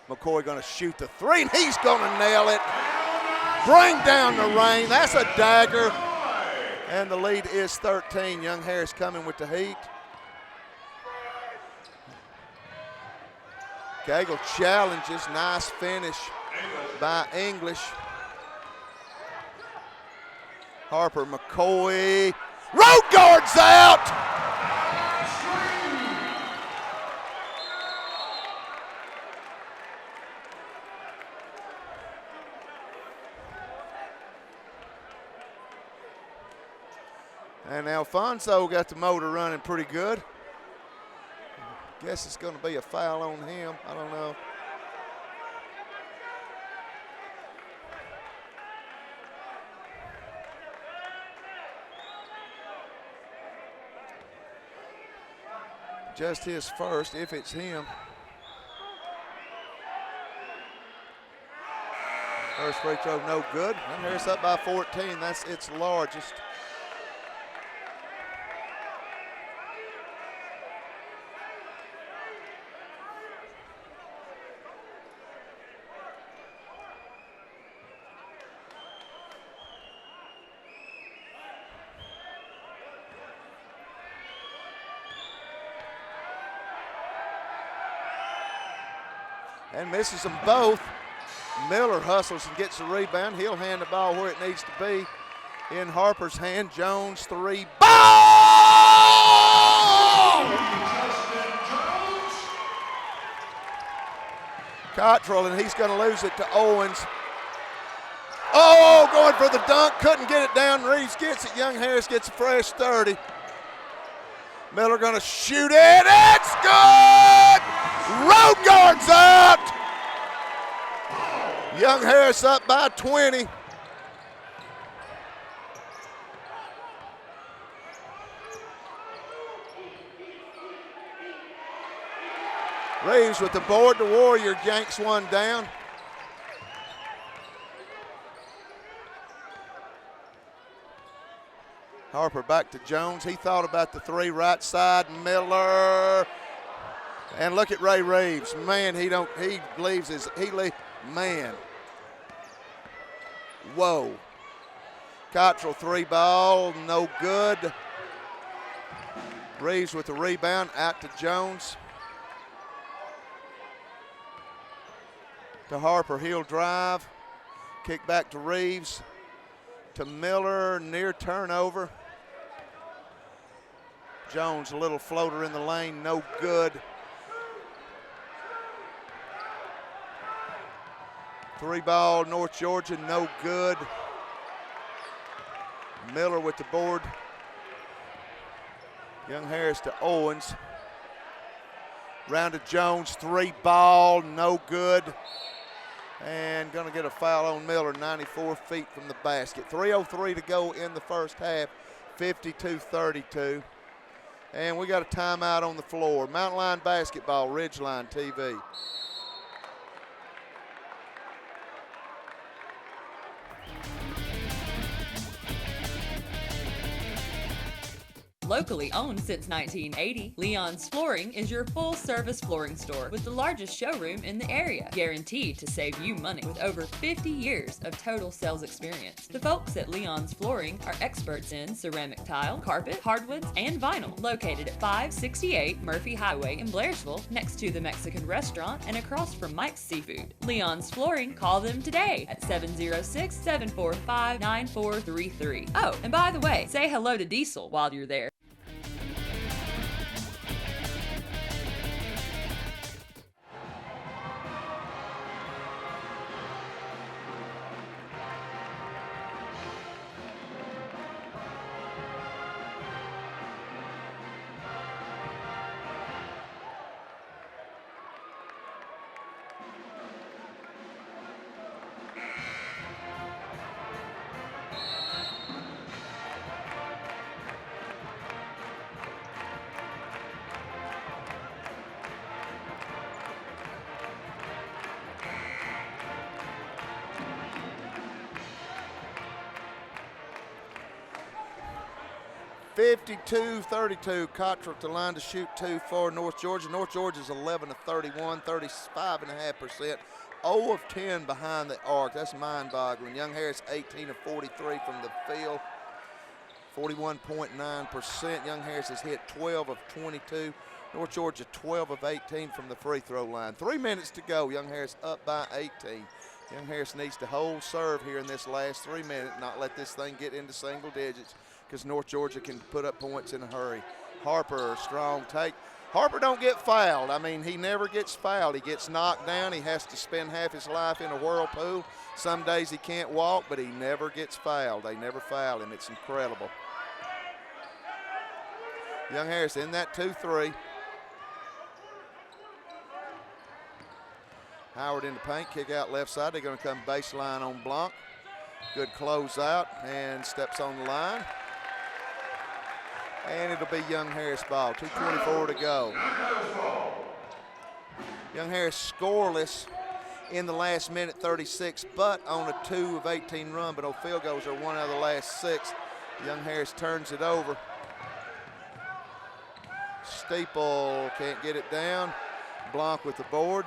McCoy going to shoot the 3, and he's going to nail it. Bring down the rain. That's a dagger. And the lead is 13. Young Harris coming with the heat. Cagle challenges. Nice finish by English. Harper, McCoy. Road guard's out. And Alfonso got the motor running pretty good. Guess it's going to be a foul on him. I don't know. Just his first, if it's him. First free throw, no good. Young Harris up by 14. That's its largest. And misses them both. Miller hustles and gets the rebound. He'll hand the ball where it needs to be. In Harper's hand, Jones three. Ball! Cottrell, and he's going to lose it to Owens. Oh, going for the dunk. Couldn't get it down. Reeves gets it. Young Harris gets a fresh 30. Miller going to shoot it. It's good! Road guard's out. Young Harris up by 20. Reeves with the board. The Warrior yanks one down. Harper back to Jones. He thought about the three, right side. Miller. And look at Ray Reeves. Man, he leaves his, man. Whoa. Cottrell three ball, no good. Reeves with the rebound, out to Jones. To Harper, he'll drive. Kick back to Reeves. To Miller, near turnover. Jones, a little floater in the lane, no good. Three ball, North Georgia, no good. Miller with the board. Young Harris to Owens. Round to Jones, three ball, no good. And gonna get a foul on Miller, 94 feet from the basket. 3:03 to go in the first half, 52-32. And we got a timeout on the floor. Mountain Line Basketball, Ridgeline TV. Locally owned since 1980, Leon's Flooring is your full-service flooring store with the largest showroom in the area, guaranteed to save you money with over 50 years of total sales experience. The folks at Leon's Flooring are experts in ceramic tile, carpet, hardwoods, and vinyl, located at 568 Murphy Highway in Blairsville, next to the Mexican restaurant and across from Mike's Seafood. Leon's Flooring, call them today at 706-745-9433. Oh, and by the way, say hello to Diesel while you're there. (52-32). Cottrell to line to shoot two for North Georgia. North Georgia's 11 of 31, 35.5%. 0 of 10 behind the arc. That's mind-boggling. Young Harris 18 of 43 from the field, 41.9%. Young Harris has hit 12 of 22. North Georgia 12 of 18 from the free throw line. 3 minutes to go. Young Harris up by 18. Young Harris needs to hold serve here in this last 3 minutes, not let this thing get into single digits, because North Georgia can put up points in a hurry. Harper, strong take. Harper don't get fouled. I mean, he never gets fouled. He gets knocked down. He has to spend half his life in a whirlpool. Some days he can't walk, but he never gets fouled. They never foul him. It's incredible. Young Harris in that 2-3. Howard in the paint, kick out left side. They're going to come baseline on Blanc. Good close out and steps on the line. And it'll be Young Harris ball. 2:24 to go. Young Harris scoreless in the last minute 36, but on a 2 of 18 run, but no field goals are 1 out of the last 6. Young Harris turns it over. Steeple can't get it down. Blanc with the board.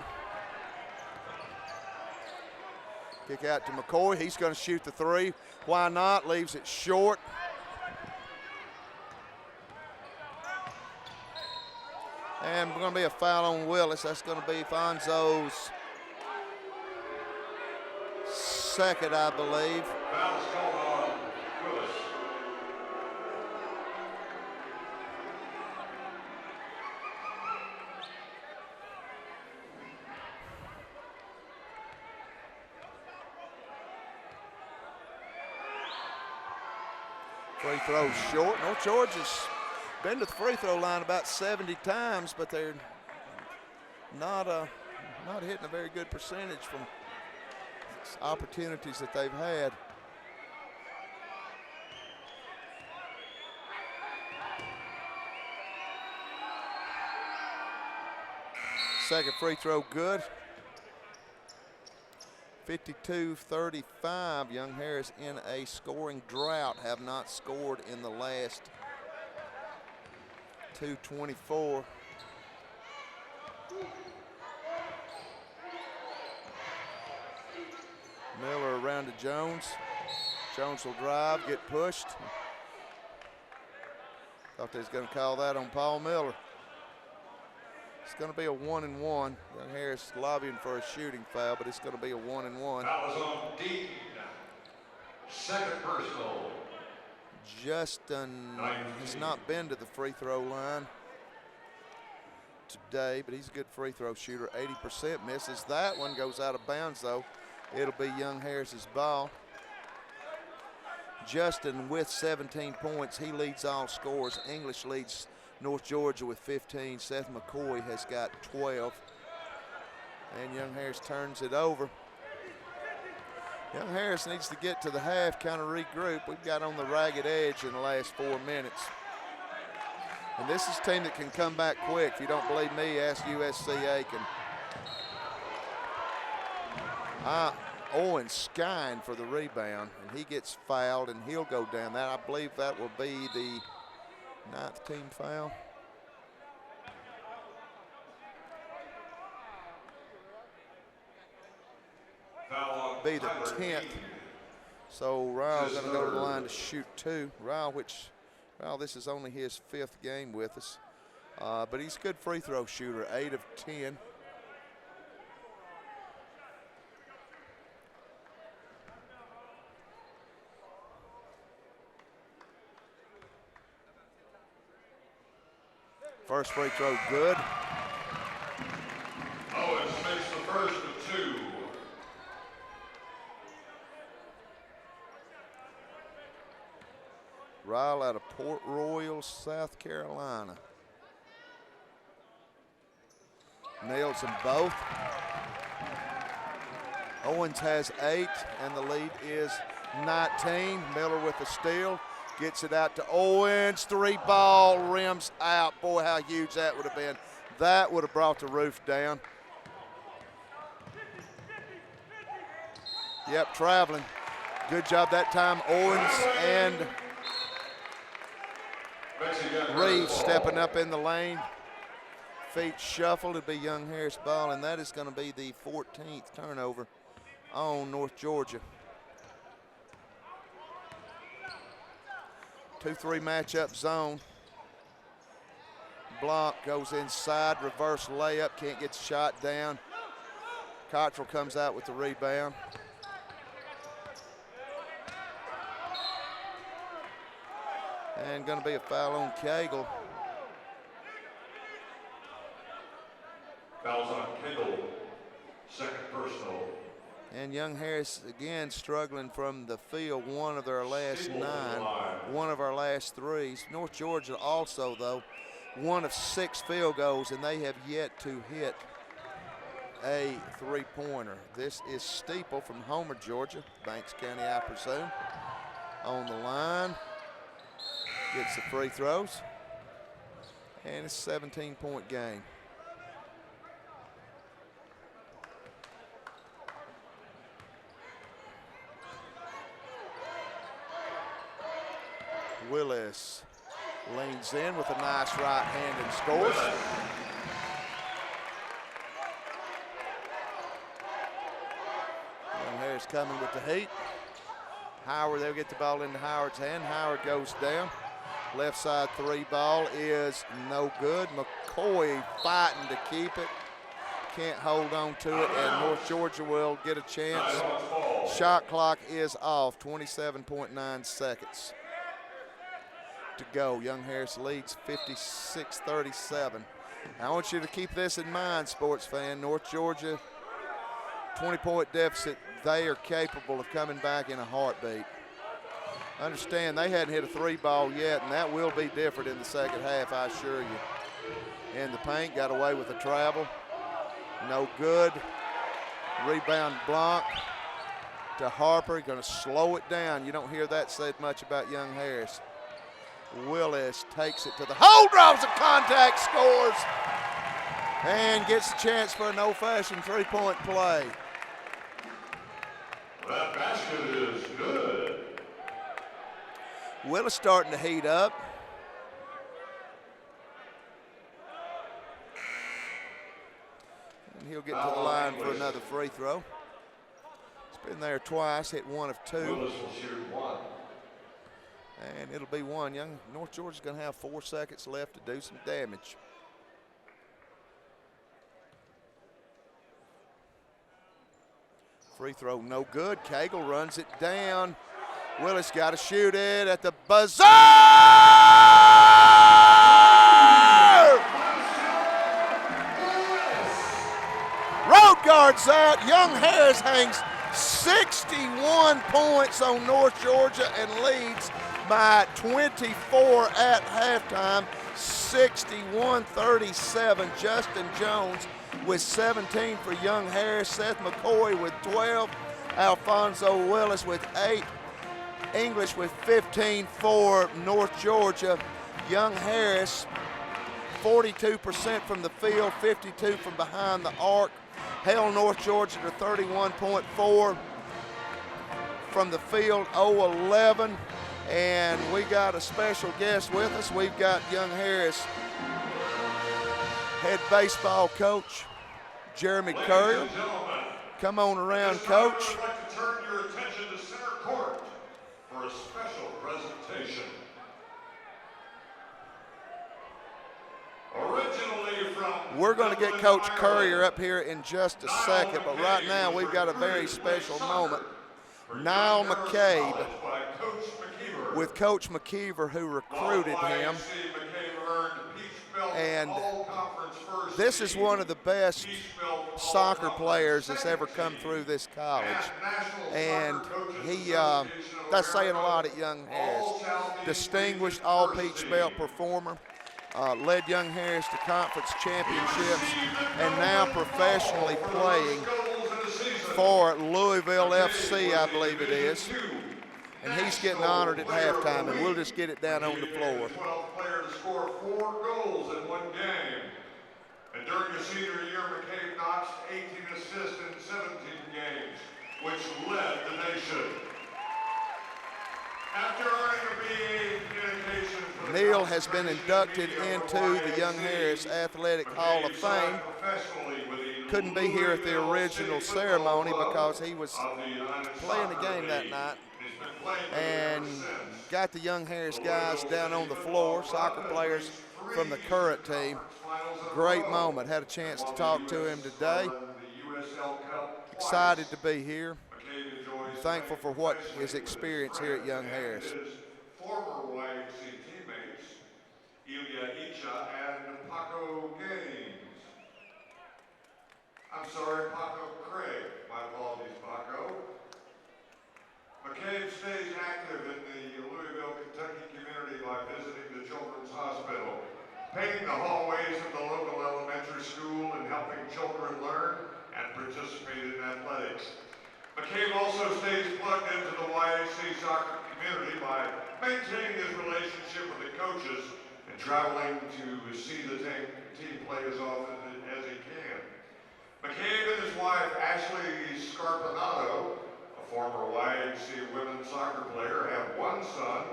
Kick out to McCoy. He's going to shoot the 3. Why not? Leaves it short. And going to be a foul on Willis. That's going to be Fonzo's second, I believe. Foul's called on Willis. Free throw short. North Georgia's been to the free throw line about 70 times, but they're not hitting a very good percentage from opportunities that they've had. Second free throw good. 52-35. Young Harris in a scoring drought, have not scored in the last 2:24. Miller around to Jones. Jones will drive, get pushed. Thought they was going to call that on Paul Miller. It's going to be a 1-and-1. Young Harris lobbying for a shooting foul, but it's going to be a 1-and-1. That was on Dean. Second personal. Justin has not been to the free throw line today, but he's a good free throw shooter. 80% misses. That one goes out of bounds, though. It'll be Young Harris's ball. Justin with 17 points. He leads all scorers. English leads North Georgia with 15. Seth McCoy has got 12. And Young Harris turns it over. Young Harris needs to get to the half, kind of regroup. We've got on the ragged edge in the last 4 minutes. And this is a team that can come back quick. If you don't believe me, ask USC Aiken. Owen Skine for the rebound, and he gets fouled, and he'll go down. That, I believe that will be the 9th team foul. Be the 10th. So Ryle going to go to the line to shoot 2. Ryle, this is only his 5th game with us, but he's a good free throw shooter, 8 of 10. First free throw good. Owens makes the first of 2. Ryle out of Port Royal, South Carolina. Nails them both. Owens has 8, and the lead is 19. Miller with the steal. Gets it out to Owens. 3-ball, rims out. Boy, how huge that would have been. That would have brought the roof down. Yep, traveling. Good job that time, Owens and Reeves stepping up in the lane. Feet shuffled. It'll be Young Harris ball, and that is going to be the 14th turnover on North Georgia. 2-3 matchup zone. Blanc goes inside, reverse layup, can't get the shot down. Cottrell comes out with the rebound. And going to be a foul on Cagle. Fouls on Kendall, second personal. And Young Harris again struggling from the field, one of their last 9, one of our last 3s. North Georgia also, though, 1 of 6 field goals, and they have yet to hit a 3-pointer. This is Steeple from Homer, Georgia, Banks County, I presume. On the line, gets the free throws. And it's a 17-point game. Willis leans in with a nice right hand and scores. Young Harris coming with the heat. Howard, they'll get the ball into Howard's hand. Howard goes down. Left side three ball is no good. McCoy fighting to keep it. Can't hold on to it, and North Georgia will get a chance. Shot clock is off, 27.9 seconds to go. Young Harris leads 56-37. I want you to keep this in mind, sports fan. North Georgia, 20-point deficit. They are capable of coming back in a heartbeat. Understand they hadn't hit a three ball yet, and that will be different in the second half, I assure you. In the paint, got away with the travel. No good. Rebound block to Harper. Going to slow it down. You don't hear that said much about Young Harris. Willis takes it to the hole, draws a contact, scores, and gets a chance for an old-fashioned three-point play. That basket is good. Willis starting to heat up. And he'll get to the line for another free throw. He's been there twice, hit one of two. Willis will shoot one. And it'll be one. North Georgia's going to have 4 seconds left to do some damage. Free throw no good. Cagle runs it down. Willis got to shoot it at the buzzer! Road guard's out. Young Harris hangs 61 points on North Georgia and leads by 24 at halftime, 61-37. Justin Jones with 17 for Young Harris, Seth McCoy with 12, Alfonso Willis with 8, English with 15 for North Georgia. Young Harris, 42% from the field, 52 from behind the arc, held North Georgia to 31.4 from the field, 0-11. And we got a special guest with us. We've got Young Harris head baseball coach, Jeremy Currier. Come on around, Coach. I'd like to turn your attention to center court for a special presentation. Originally from... We're going to get Coach Currier up here in just a second, but right now we've got a very special moment. Niall McCabe with Coach McKeever, who recruited him. And this is one of the best soccer players that's ever come through this college. And he, that's saying a lot at Young Harris. Distinguished all-Peach Belt performer. Led Young Harris to conference championships and now professionally playing for Louisville FC, I believe it is. And he's getting honored at halftime, and we'll just get it down on the floor. 12th player to score 4 goals in one game. And during his senior year, McCabe notched 18 assists in 17 games, which led the nation. After earning a BA in communications, Neil has been inducted into the Young Harris Athletic Hall of Fame. Couldn't be here at the original ceremony because he was playing the game that night. And got the Young Harris guys down on the floor, soccer players from the current team. Great moment. Had a chance to talk to him today. Excited to be here. Thankful for what his experience here at Young Harris. Former YMC teammates, Ilya Icha and Paco Gaines. I'm sorry, Paco Craig. My apologies, Paco. McCabe stays active in the Louisville, Kentucky community by visiting the Children's Hospital, painting the hallways of the local elementary school and helping children learn and participate in athletics. McCabe also stays plugged into the YAC soccer community by maintaining his relationship with the coaches and traveling to see the team play as often as he can. McCabe and his wife, Ashley Scarpinato, a former YHC women's soccer player, have one son,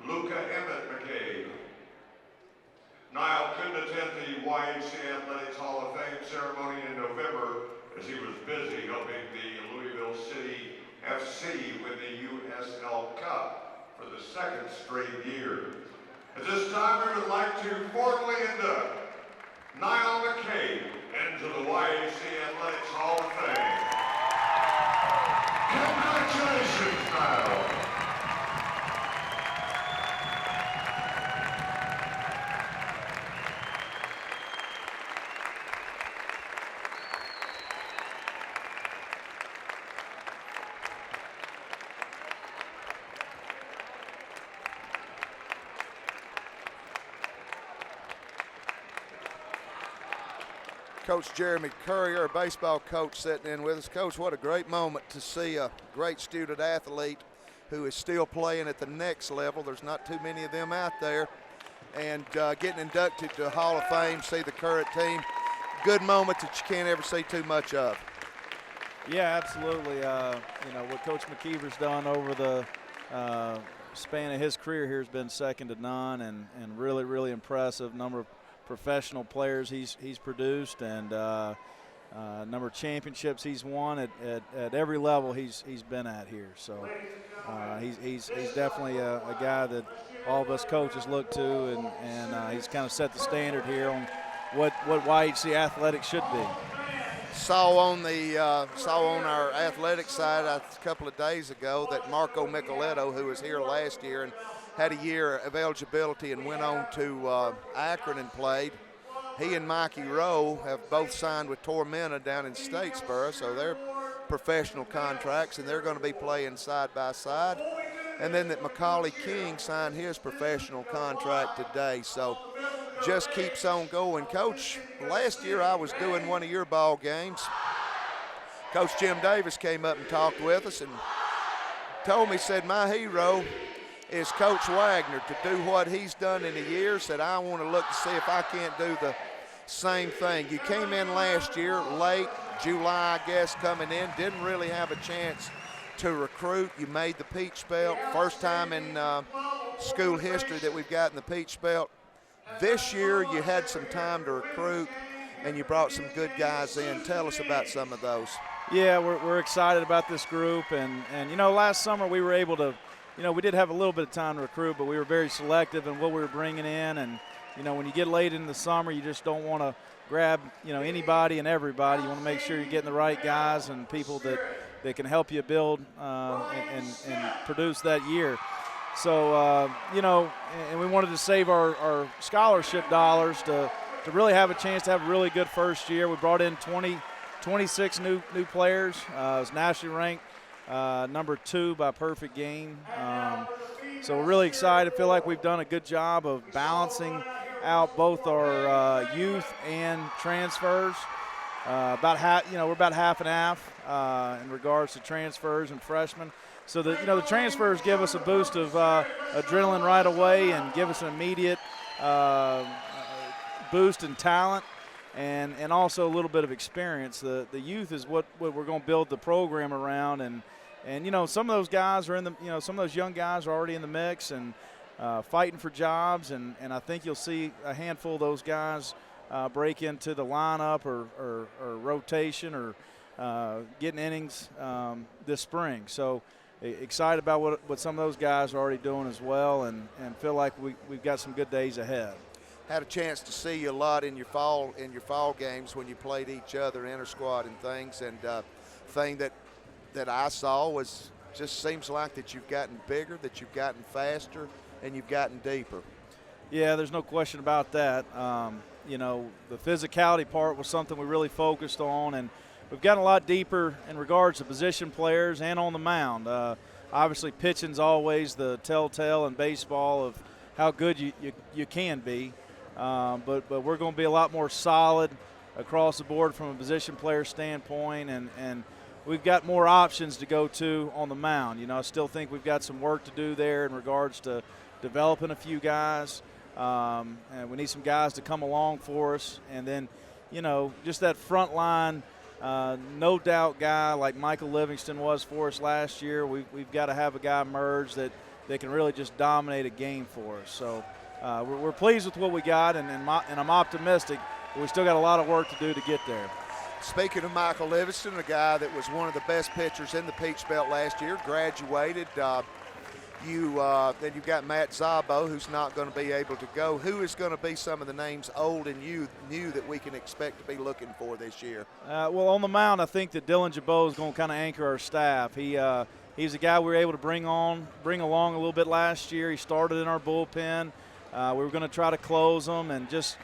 Luca Emmett McCabe. Niall couldn't attend the YHC Athletics Hall of Fame ceremony in November as he was busy helping the Louisville City FC win the USL Cup for the second straight year. At this time, we would like to formally induct Niall McCabe into the YHC Athletics Hall of Fame. Congratulations, Niall. Coach Jeremy Currier, a baseball coach, sitting in with us. Coach, what a great moment to see a great student athlete who is still playing at the next level. There's not too many of them out there. And getting inducted to the Hall of Fame, see the current team. Good moment that you can't ever see too much of. Yeah, absolutely. What Coach McKeever's done over the span of his career here has been second to none, and really, really impressive number of professional players he's produced, and number of championships he's won at every level he's been at here. So he's definitely a guy that all of us coaches look to, and he's kind of set the standard here on what YHC athletics should be. Saw on our athletic side a couple of days ago that Marco Micheletto, who was here last year and had a year of eligibility and went on to Akron and played. He and Mikey Rowe have both signed with Tormenta down in Statesboro, so they're professional contracts, and they're going to be playing side by side. And then that Macaulay King signed his professional contract today, so just keeps on going. Coach, last year I was doing one of your ball games. Coach Jim Davis came up and talked with us and told me, said, my hero is Coach Wagner. To do what he's done in a year, said I want to look to see if I can't do the same thing. You came in last year, late, July, I guess, coming in, didn't really have a chance to recruit. You made the Peach Belt, first time in school history that we've gotten the Peach Belt. This year you had some time to recruit, and you brought some good guys in. Tell us about some of those. Yeah, we're excited about this group, and last summer we were able to, we did have a little bit of time to recruit, but we were very selective in what we were bringing in. And, when you get late in the summer, you just don't want to grab, anybody and everybody. You want to make sure you're getting the right guys and people that can help you build and produce that year. So, and we wanted to save our scholarship dollars to really have a chance to have a really good first year. We brought in 26 new players. It was nationally ranked number 2 by perfect game. So we're really excited. Feel like we've done a good job of balancing out both our youth and transfers. We're about half and half in regards to transfers and freshmen. So the transfers give us a boost of adrenaline right away and give us an immediate boost in talent and also a little bit of experience. The youth is what we're going to build the program around, and some of those guys are in the some of those young guys are already in the mix and fighting for jobs, and I think you'll see a handful of those guys break into the lineup or rotation or getting innings this spring. So excited about what some of those guys are already doing as well, and feel like we've got some good days ahead. Had a chance to see you a lot in your fall games when you played each other, inter squad and things, and thing that I saw was just seems like that you've gotten bigger, that you've gotten faster, and you've gotten deeper. Yeah, there's no question about that. The physicality part was something we really focused on, and we've gotten a lot deeper in regards to position players and on the mound. Obviously, pitching's always the telltale in baseball of how good you can be, but we're going to be a lot more solid across the board from a position player standpoint, and we've got more options to go to on the mound. I still think we've got some work to do there in regards to developing a few guys. And we need some guys to come along for us. And then, you know, just that front line, no doubt guy like Michael Livingston was for us last year. We've got to have a guy emerge that can really just dominate a game for us. So we're pleased with what we got, and I'm optimistic, but we still got a lot of work to do to get there. Speaking of Michael Livingston, a guy that was one of the best pitchers in the Peach Belt last year, graduated. Then you've got Matt Zabo, who's not going to be able to go. Who is going to be some of the names old and new that we can expect to be looking for this year? Well, on the mound, I think that Dylan Jabot is going to kind of anchor our staff. He's a guy we were able to bring along a little bit last year. He started in our bullpen. We were going to try to close him, and just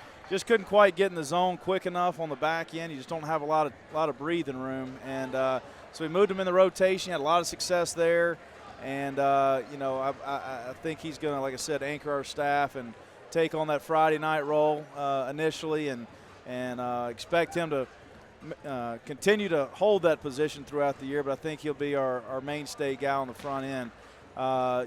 couldn't quite get in the zone quick enough on the back end. You just don't have a lot of breathing room, and so we moved him in the rotation. Had a lot of success there, and you know, I think he's going to, like I said, anchor our staff and take on that Friday night role initially, and expect him to continue to hold that position throughout the year. But I think he'll be our mainstay guy on the front end.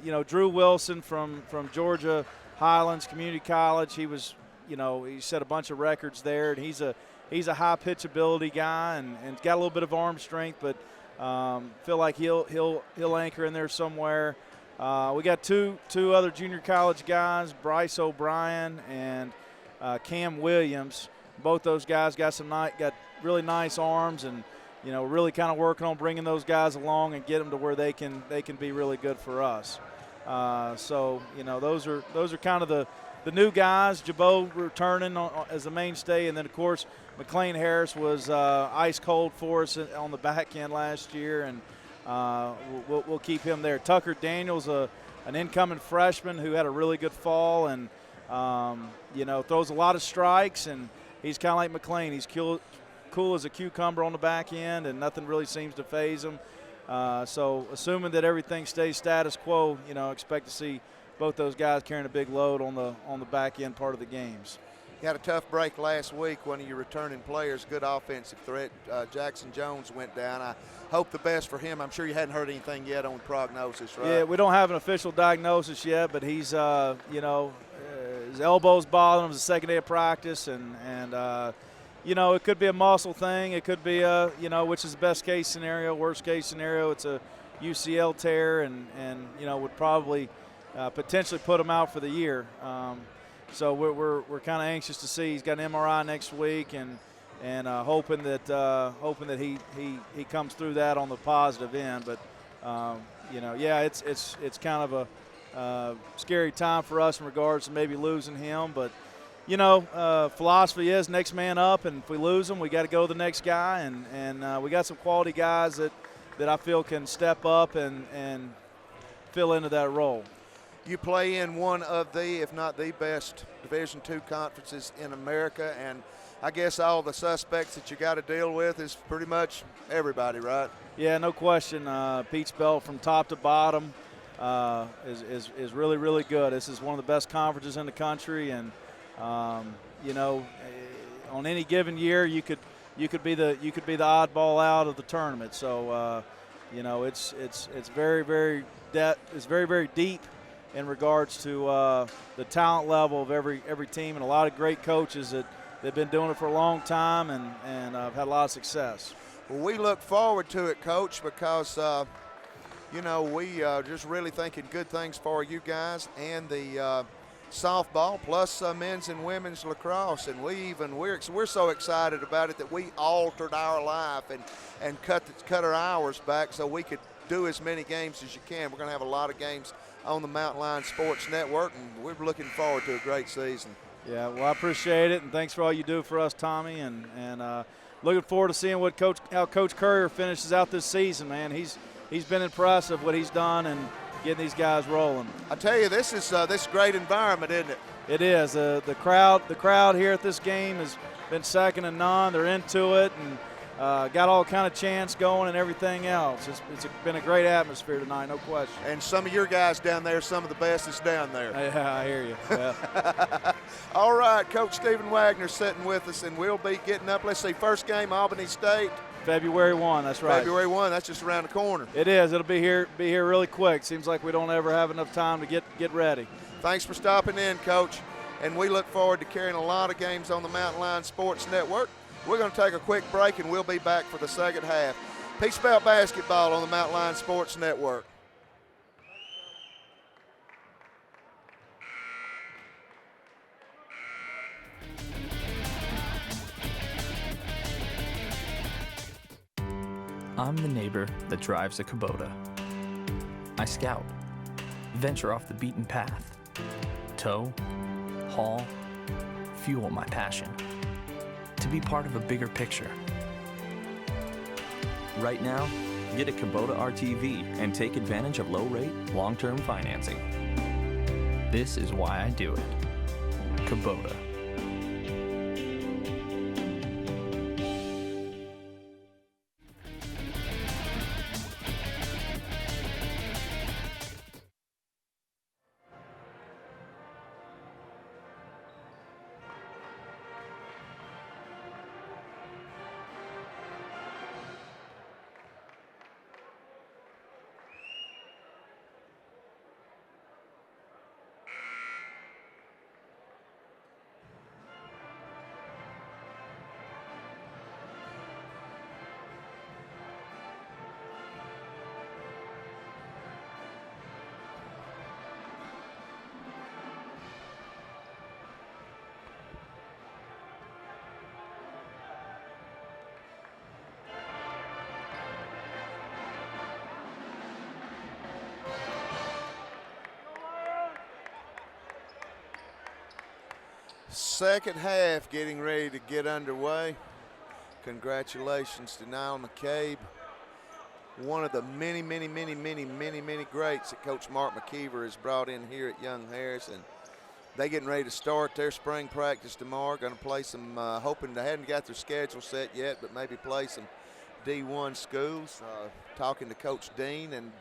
You know, Drew Wilson from Georgia Highlands Community College. He was, you know, he set a bunch of records there, and he's a high pitch ability guy, and got a little bit of arm strength, but feel like he'll anchor in there somewhere. We got two other junior college guys, Bryce O'Brien and Cam Williams. Both those guys got really nice arms, and you know, really kind of working on bringing those guys along and get them to where they can be really good for us. So you know, those are kind of the new guys. Jabot returning as a mainstay, and then of course McLean Harris was ice cold for us on the back end last year, and we'll keep him there. Tucker Daniels, an incoming freshman who had a really good fall, and you know, throws a lot of strikes, and he's kind of like McLean. He's cool as a cucumber on the back end, and nothing really seems to phase him. So assuming that everything stays status quo, you know, expect to see both those guys carrying a big load on the back end part of the games. You had a tough break last week. One of your returning players, good offensive threat, Jackson Jones, went down. I hope the best for him. I'm sure you hadn't heard anything yet on prognosis, right? Yeah, we don't have an official diagnosis yet, but he's, you know, his elbow's bothering him. It's the second day of practice, and you know, it could be a muscle thing. It could be you know, which is the best case scenario. Worst case scenario, it's a UCL tear, and you know, would probably potentially put him out for the year. So we're kind of anxious to see. He's got an MRI next week, and hoping that he comes through that on the positive end. But you know, yeah, it's kind of a scary time for us in regards to maybe losing him, but. You know, philosophy is next man up, and if we lose them, we got to go to the next guy, and we got some quality guys that I feel can step up and fill into that role. You play in one of the, if not the best Division II conferences in America, and I guess all the suspects that you got to deal with is pretty much everybody, right? Yeah, no question. Peach Belt from top to bottom is really, really good. This is one of the best conferences in the country, and you know, on any given year, you could be the oddball out of the tournament. So, you know, it's very, very deep in regards to the talent level of every team, and a lot of great coaches that've been doing it for a long time, and have had a lot of success. Well, we look forward to it, Coach, because you know, we are just really thinking good things for you guys and the softball, plus men's and women's lacrosse, and we're so excited about it that we altered our life and cut our hours back so we could do as many games as you can. We're going to have a lot of games on the Mountain Lion Sports Network, and we're looking forward to a great season. Yeah, well, I appreciate it, and thanks for all you do for us, Tommy, and looking forward to seeing how Coach Currier finishes out this season. Man, he's been impressive what he's done and getting these guys rolling. I tell you, this is great environment, isn't it? It is. The crowd here at this game has been second to none. They're into it, and got all kind of chants going and everything else. It's been a great atmosphere tonight, no question. And some of your guys down there, some of the best is down there. Yeah, I hear you. Yeah. All right, Coach Stephen Wagner sitting with us, and we'll be getting up. Let's see, first game, Albany State. February 1, that's right. February 1, that's just around the corner. It is. It'll be here really quick. Seems like we don't ever have enough time to get ready. Thanks for stopping in, Coach. and we look forward to carrying a lot of games on the Mountain Lion Sports Network. We're going to take a quick break, and we'll be back for the second half. Peach Belt basketball on the Mountain Lion Sports Network. I'm the neighbor that drives a Kubota. I scout, venture off the beaten path, tow, haul, fuel my passion, to be part of a bigger picture. Right now, get a Kubota RTV and take advantage of low-rate, long-term financing. This is why I do it. Kubota. Second half getting ready to get underway. Congratulations to Niall McCabe, one of the many greats that Coach Mark McKeever has brought in here at Young Harris. And they getting ready to start their spring practice tomorrow. Going to play some, hoping they hadn't got their schedule set yet, but maybe play some D1 schools. Talking to Coach Dean, and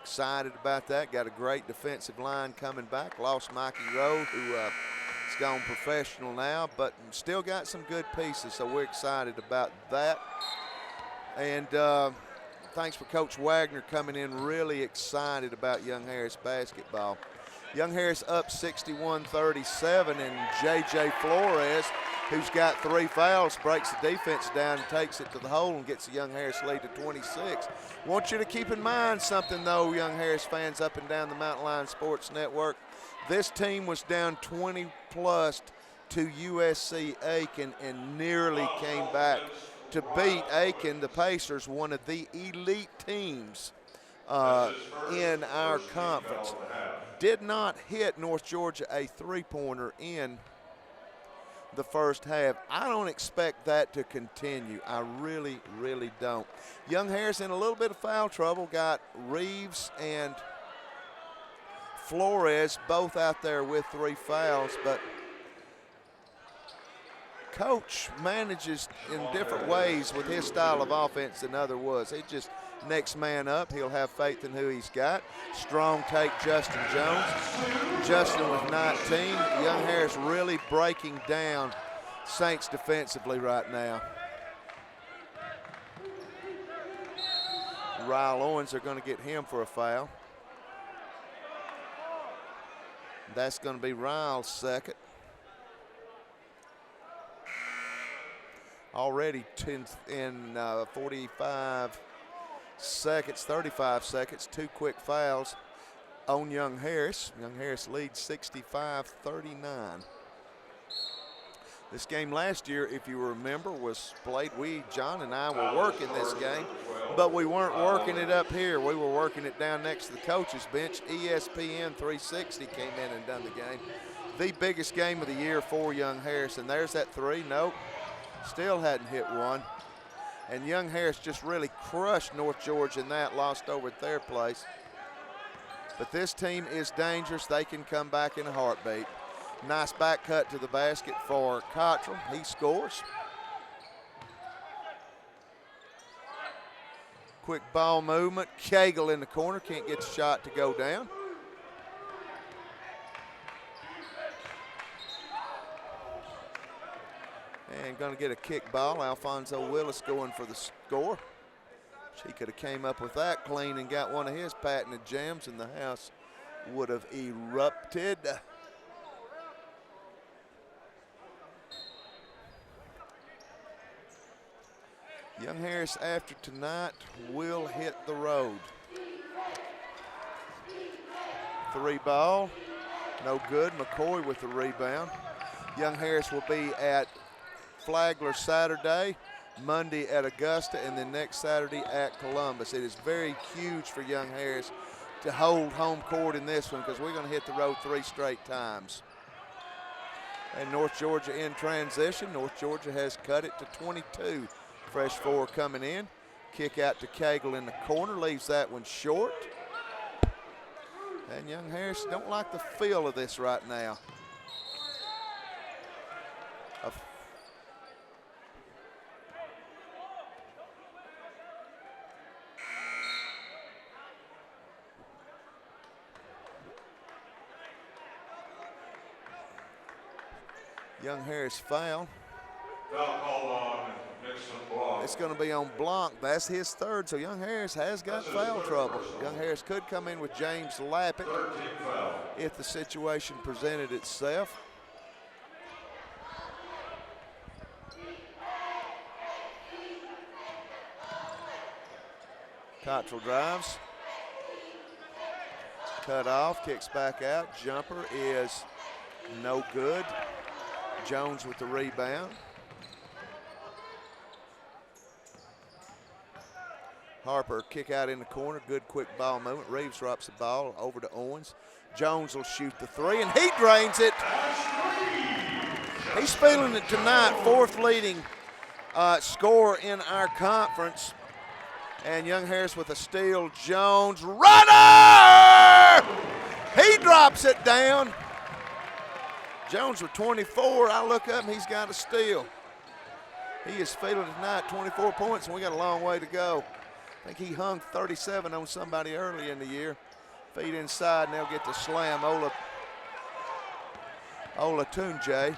excited about that. Got a great defensive line coming back. Lost Mikey Rowe, who has gone professional now, but still got some good pieces, so we're excited about that. And thanks for Coach Wagner coming in, really excited about Young Harris basketball. Young Harris up 61-37, and J.J. Flores, who's got 3 fouls, breaks the defense down and takes it to the hole and gets the Young Harris lead to 26. Want you to keep in mind something, though, Young Harris fans up and down the Mountain Lion Sports Network. This team was down 20-plus to USC Aiken and nearly came back to beat Aiken, the Pacers, one of the elite teams in our conference. Did not hit North Georgia a three-pointer in the first half. I don't expect that to continue. I really don't. Young Harris in a little bit of foul trouble. Got Reeves and Flores both out there with 3 fouls, but Coach manages in different ways with his style of offense than other was. He just next man up. He'll have faith in who he's got. Strong take Justin Jones. Justin with 19. Young Harris really breaking down Saints defensively right now. Ryle Owens are going to get him for a foul. That's going to be Ryle's second. Already 45 seconds, 35 seconds, 2 quick fouls on Young Harris. Young Harris leads 65-39. This game last year, if you remember, was played. John and I were working this game, but we weren't working it up here. We were working it down next to the coach's bench. ESPN 360 came in and done the game. The biggest game of the year for Young Harris, and there's that 3. Nope, still hadn't hit one. And Young Harris just really crushed North Georgia in that, lost over at their place. But this team is dangerous. They can come back in a heartbeat. Nice back cut to the basket for Cottrell. He scores. Quick ball movement. Cagle in the corner. Can't get the shot to go down. And going to get a kick ball. Alfonso Willis going for the score. He could have came up with that clean and got one of his patented jams, and the house would have erupted. Young Harris, after tonight, will hit the road. 3 ball, no good. McCoy with the rebound. Young Harris will be at Flagler Saturday, Monday at Augusta, and then next Saturday at Columbus. It is very huge for Young Harris to hold home court in this one because we're going to hit the road 3 straight times. And North Georgia in transition. North Georgia has cut it to 22. Fresh 4 coming in. Kick out to Cagle in the corner, leaves that one short. And Young Harris don't like the feel of this right now. Young Harris foul. Foul call on Nixon Blanc. It's going to be on Blanc. That's his 3rd, so Young Harris has got foul trouble. Young Harris could come in with James Lappett if the situation presented itself. Cottrell drives. Cut off, kicks back out. Jumper is no good. Jones with the rebound. Harper kick out in the corner. Good quick ball movement. Reeves drops the ball over to Owens. Jones will shoot the 3, and he drains it. He's feeling it tonight. 4th leading scorer in our conference. And Young Harris with a steal. Jones, runner! He drops it down. Jones with 24. I look up and he's got a steal. He is feeling it tonight. 24 points, and we got a long way to go. I think he hung 37 on somebody early in the year. Feed inside, and they'll get the slam. Ola Tunjay.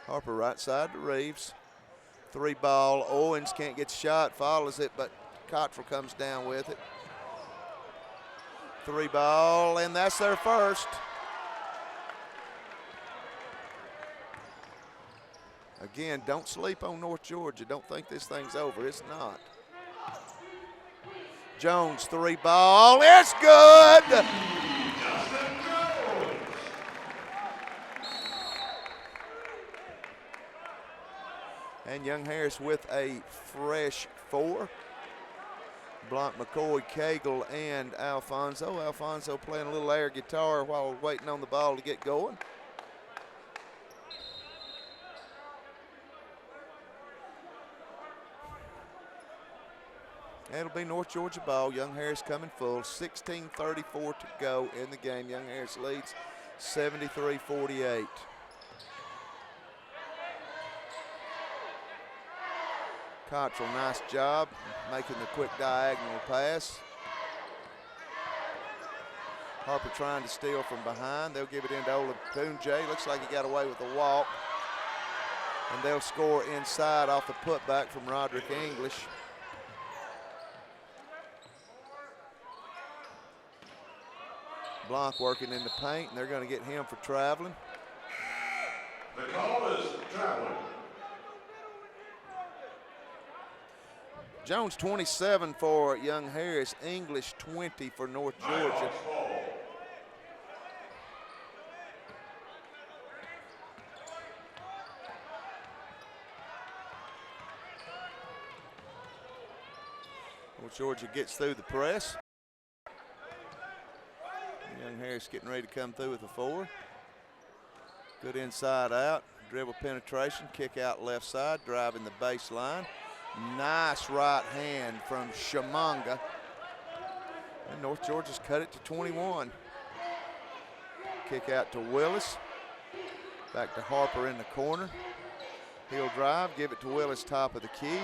Harper right side to Reeves. 3 ball. Owens can't get the shot, follows it, but Cottrell comes down with it. 3 ball, and that's their first. Again, don't sleep on North Georgia. Don't think this thing's over. It's not. Jones, 3 ball. It's good. And Young Harris with a fresh 4. Blanc, McCoy, Cagle, and Alfonso. Alfonso playing a little air guitar while waiting on the ball to get going. It'll be North Georgia ball. Young Harris coming full. 16:34 to go in the game. Young Harris leads 73-48. Cottrell, nice job making the quick diagonal pass. Harper trying to steal from behind. They'll give it into Ola Tunjay. Looks like he got away with a walk. And they'll score inside off the putback from Roderick English. Blanc working in the paint, and they're going to get him for traveling. The call is traveling. Jones 27 for Young Harris, English 20 for North Georgia. North Georgia gets through the press. Young Harris getting ready to come through with a 4. Good inside out, dribble penetration, kick out left side, driving the baseline. Nice right hand from Shamanga. And North Georgia's cut it to 21. Kick out to Willis. Back to Harper in the corner. He'll drive, give it to Willis, top of the key.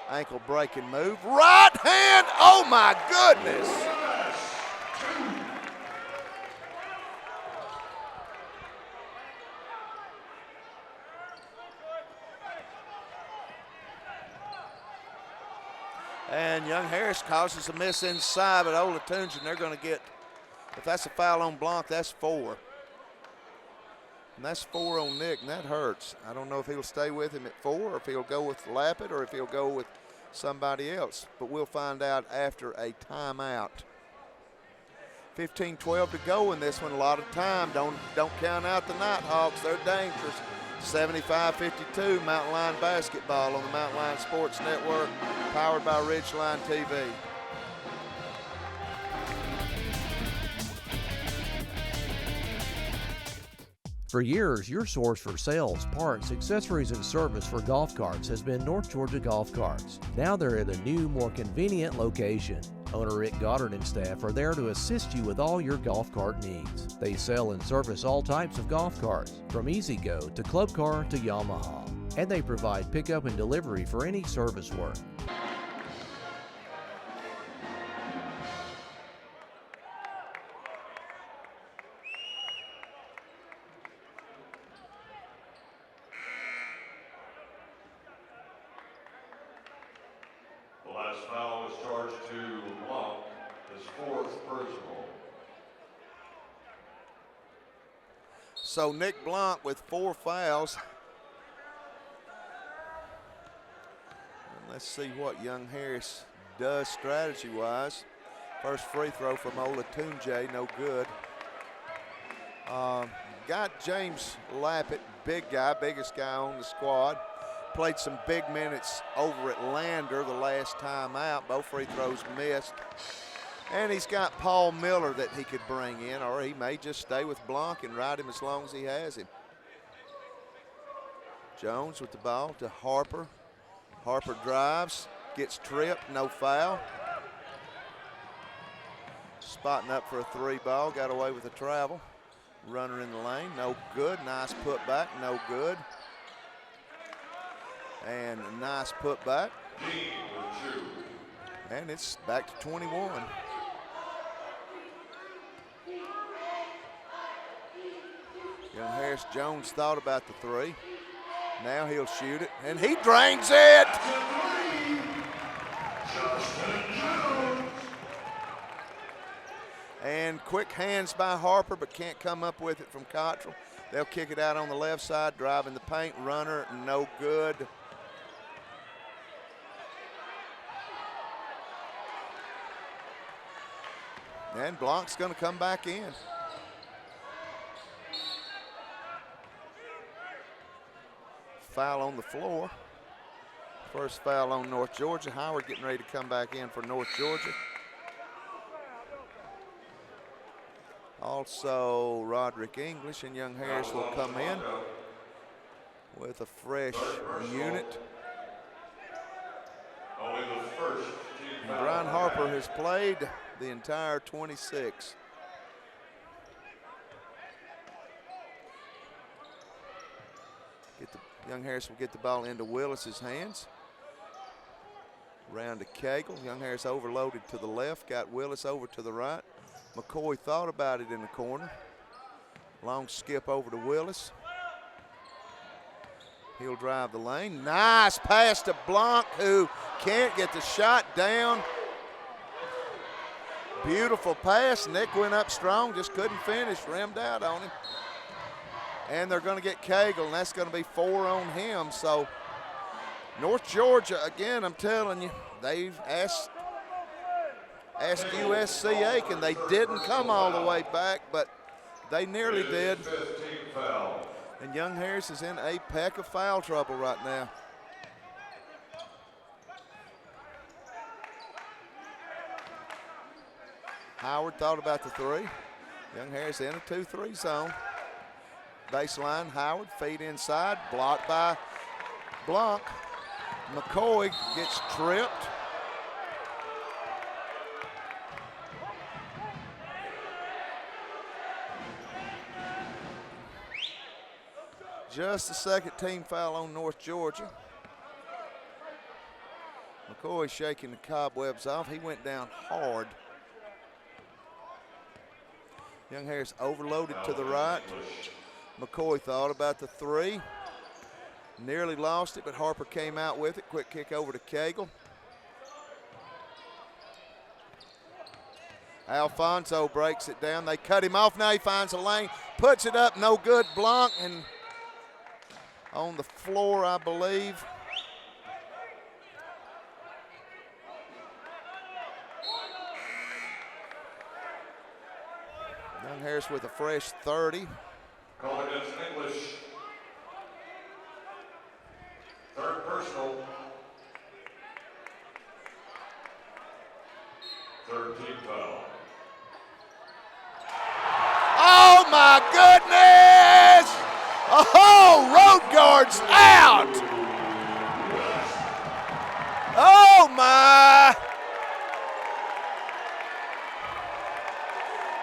Ankle breaking move. Right hand, oh my goodness. And Young Harris causes a miss inside, but Ola Tunjay, they're going to get, if that's a foul on Blanc, that's 4. And that's 4 on Nick, and that hurts. I don't know if he'll stay with him at 4 or if he'll go with Lappet or if he'll go with somebody else. But we'll find out after a timeout. 15-12 to go in this one. A lot of time. Don't count out the Nighthawks. They're dangerous. 75-52 Mountain Line basketball on the Mountain Line Sports Network, powered by Ridgeline TV. For years, your source for sales, parts, accessories, and service for golf carts has been North Georgia Golf Carts. Now they're at a new, more convenient location. Owner Rick Goddard and staff are there to assist you with all your golf cart needs. They sell and service all types of golf carts, from E-Z-Go to Club Car to Yamaha. And they provide pickup and delivery for any service work. The last foul was charged to Blanc, his 4th personal. So Nick Blanc with 4 fouls. And let's see what Young Harris does strategy-wise. First free throw from Olatunji, no good. Got James Lappet, big guy, biggest guy on the squad. Played some big minutes over at Lander the last time out. Both free throws missed. And he's got Paul Miller that he could bring in, or he may just stay with Blanc and ride him as long as he has him. Jones with the ball to Harper. Harper drives, gets tripped, no foul. Spotting up for a 3 ball, got away with a travel. Runner in the lane, no good. Nice putback, no good. And a nice putback. And it's back to 21. Young Harris Jones thought about the 3. Now he'll shoot it, and he drains it. And quick hands by Harper, but can't come up with it from Cottrell. They'll kick it out on the left side, driving the paint. Runner, no good. And Blanc's going to come back in. Foul on the floor. First foul on North Georgia. Howard getting ready to come back in for North Georgia. Also, Roderick English and Young Harris will come in with a fresh unit. Only the first team foul. Brian Harper has played the entire 26. Young Harris will get the ball into Willis's hands. Round to Cagle. Young Harris overloaded to the left, got Willis over to the right. McCoy thought about it in the corner. Long skip over to Willis. He'll drive the lane. Nice pass to Blanc, who can't get the shot down. Beautiful pass. Nick went up strong, just couldn't finish, rimmed out on him. And they're going to get Cagle, and that's going to be 4 on him. So North Georgia, again, I'm telling you, they've asked USCA, and they didn't come all the way back, but they nearly did. And Young Harris is in a peck of foul trouble right now. Howard thought about the 3. Young Harris in a 2-3 zone. Baseline, Howard, feed inside, blocked by Blanc. McCoy gets tripped. Just the second team foul on North Georgia. McCoy shaking the cobwebs off. He went down hard. Young Harris overloaded to the right. McCoy thought about the 3. Nearly lost it, but Harper came out with it. Quick kick over to Cagle. Alfonso breaks it down. They cut him off. Now he finds a lane, puts it up, no good. Blanc and on the floor, I believe. Young Harris with a fresh 30. Call against English. Third personal. Third team foul. Oh my goodness! Oh, road guard's out! Oh my!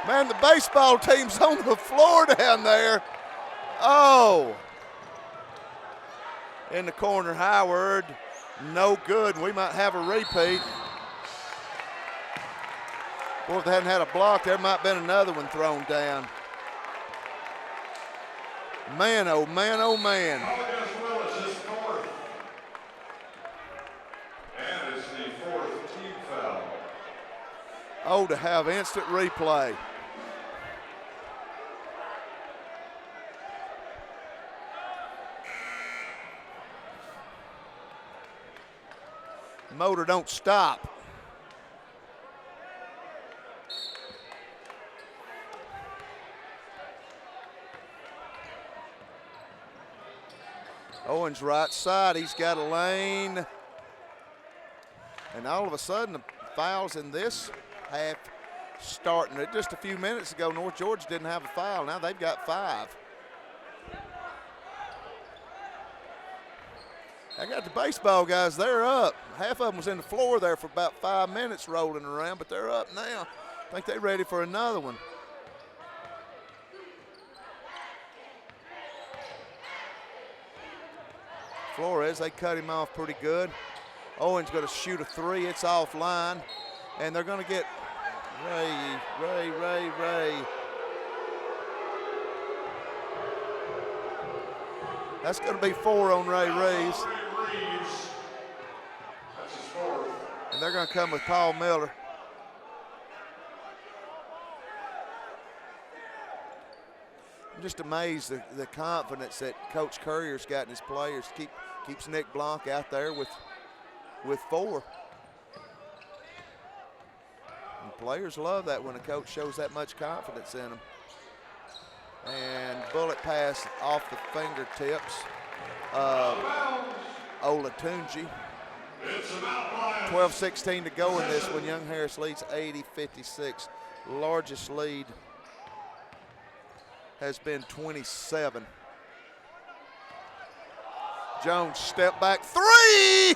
Man, the baseball team's on the floor down there. Oh. In the corner, Howard, no good. We might have a repeat. Boy, if they hadn't had a block, there might have been another one thrown down. Man, oh man, oh man. Willis is fourth. And it's the fourth team foul. Oh, to have instant replay. Motor don't stop. Owens right side, he's got a lane. And all of a sudden the fouls in this half starting. Just a few minutes ago, North Georgia didn't have a foul. Now they've got 5. I got the baseball guys, they're up. Half of them was in the floor there for about 5 minutes rolling around, but they're up now. I think they're ready for another one. Flores, they cut him off pretty good. Owens going to shoot a 3, it's offline. And they're going to get Ray. That's going to be 4 on Ray Reeves. That's his fourth. And they're going to come with Paul Miller. I'm just amazed at the confidence that Coach Currier's got in his players. Keeps Nick Blanc out there with 4. And players love that when a coach shows that much confidence in them. And bullet pass off the fingertips of Olatunji. 12:16 to go in this one. Young Harris leads 80-56. Largest lead has been 27. Jones step back 3.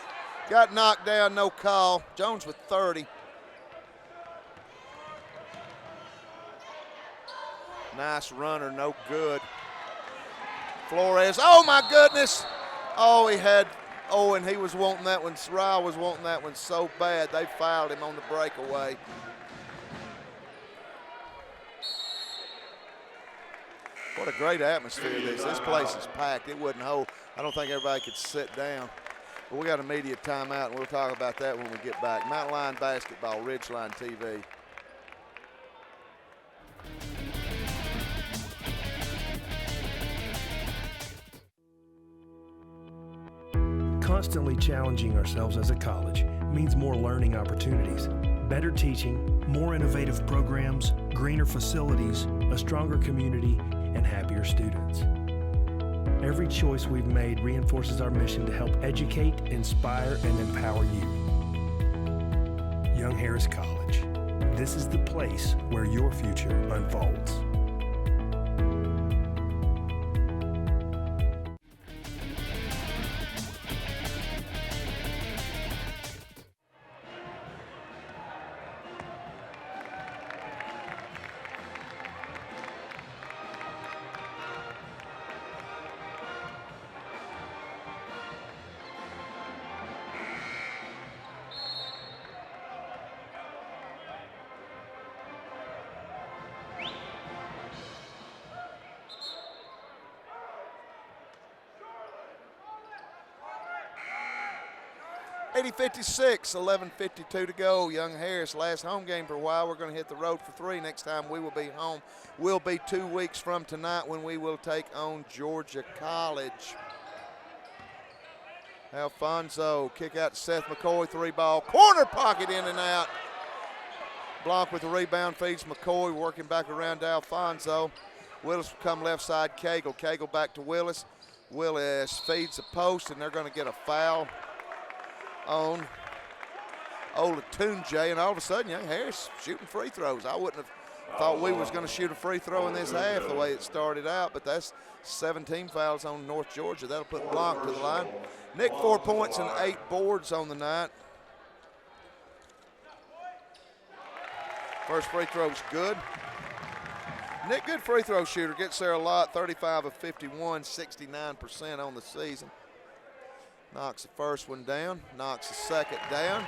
Got knocked down, no call. Jones with 30. Nice runner, no good. Flores, oh my goodness. Oh, he had Owen, he was wanting that one. Ryle was wanting that one so bad. They fouled him on the breakaway. What a great atmosphere this. This place is packed. It wouldn't hold. I don't think everybody could sit down. But we got a media timeout, and we'll talk about that when we get back. Mountain Line Basketball, Ridgeline TV. Constantly challenging ourselves as a college means more learning opportunities, better teaching, more innovative programs, greener facilities, a stronger community, and happier students. Every choice we've made reinforces our mission to help educate, inspire, and empower you. Young Harris College. This is the place where your future unfolds. 80-56, 11:52 to go. Young Harris, last home game for a while. We're going to hit the road for 3. Next time we will be home will be 2 weeks from tonight when we will take on Georgia College. Alfonso, kick out to Seth McCoy, 3-ball, corner pocket in and out. Blanc with the rebound, feeds McCoy, working back around to Alfonso. Willis will come left side, Cagle. Cagle back to Willis. Willis feeds the post, and they're going to get a foul on Olatunji, and all of a sudden, Young Harris shooting free throws. I wouldn't have thought we was going to shoot a free throw in this half the way it started out, but that's 17 fouls on North Georgia. That'll put Blanc to the line. Nick, 4 points and 8 boards on the night. First free throw's good. Nick, good free throw shooter, gets there a lot, 35 of 51, 69% on the season. Knocks the first one down, knocks the second down.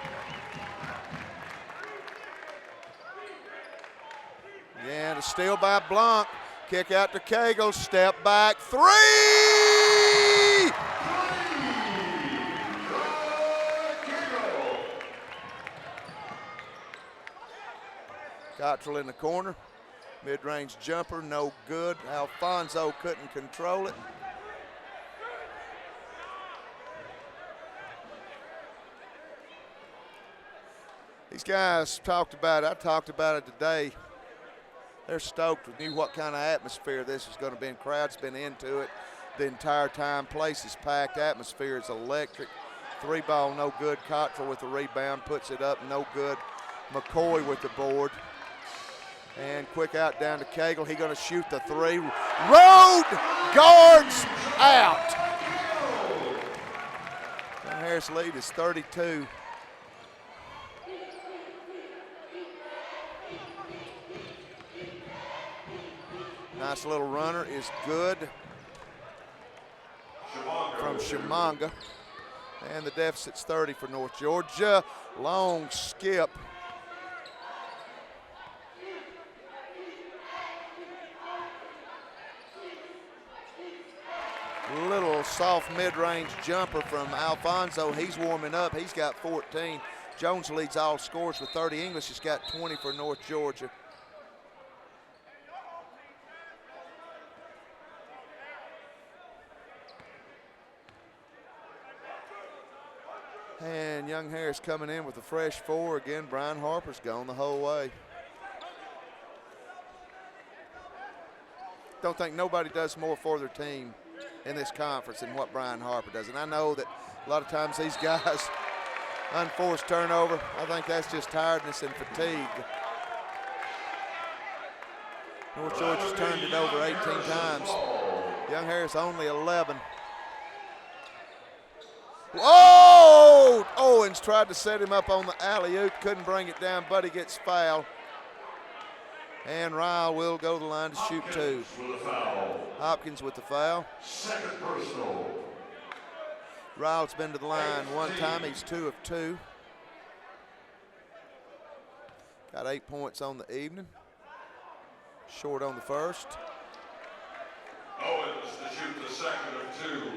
Yeah, and a steal by Blanc. Kick out to Cagle, step back, 3! Cottrell in the corner. Mid-range jumper, no good. Alfonso couldn't control it. These guys talked about it. I talked about it today. They're stoked. We knew what kind of atmosphere this was going to be, and crowd's been into it the entire time. Place is packed. Atmosphere is electric. 3-ball, no good. Cottrell with the rebound, puts it up, no good. McCoy with the board. And quick out down to Cagle. He's going to shoot the 3. Road guards out. Young Harris lead is 32. Nice little runner is good from Shimanga. And the deficit's 30 for North Georgia. Long skip. Little soft mid-range jumper from Alfonso. He's warming up. He's got 14. Jones leads all scores with 30. English has got 20 for North Georgia. And Young Harris coming in with a fresh 4 again. Brian Harper's gone the whole way. Don't think nobody does more for their team in this conference than what Brian Harper does. And I know that a lot of times these guys, unforced turnover, I think that's just tiredness and fatigue. North Georgia's turned it over 18 times. Young Harris only 11. Whoa! Owens tried to set him up on the alley-oop, couldn't bring it down, but he gets fouled. And Ryle will go to the line to shoot 2. Hopkins with the foul. Second personal. Ryle's been to the line one time. He's 2 of 2. Got 8 points on the evening. Short on the first. Owens to shoot the second of 2.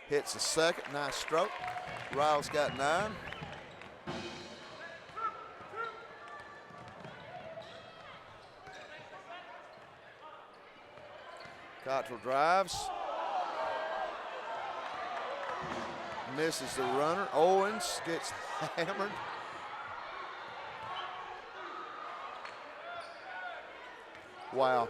Hits the second, nice stroke. Ryle's got 9. Cottrell drives. Misses the runner. Owens gets hammered. Wow.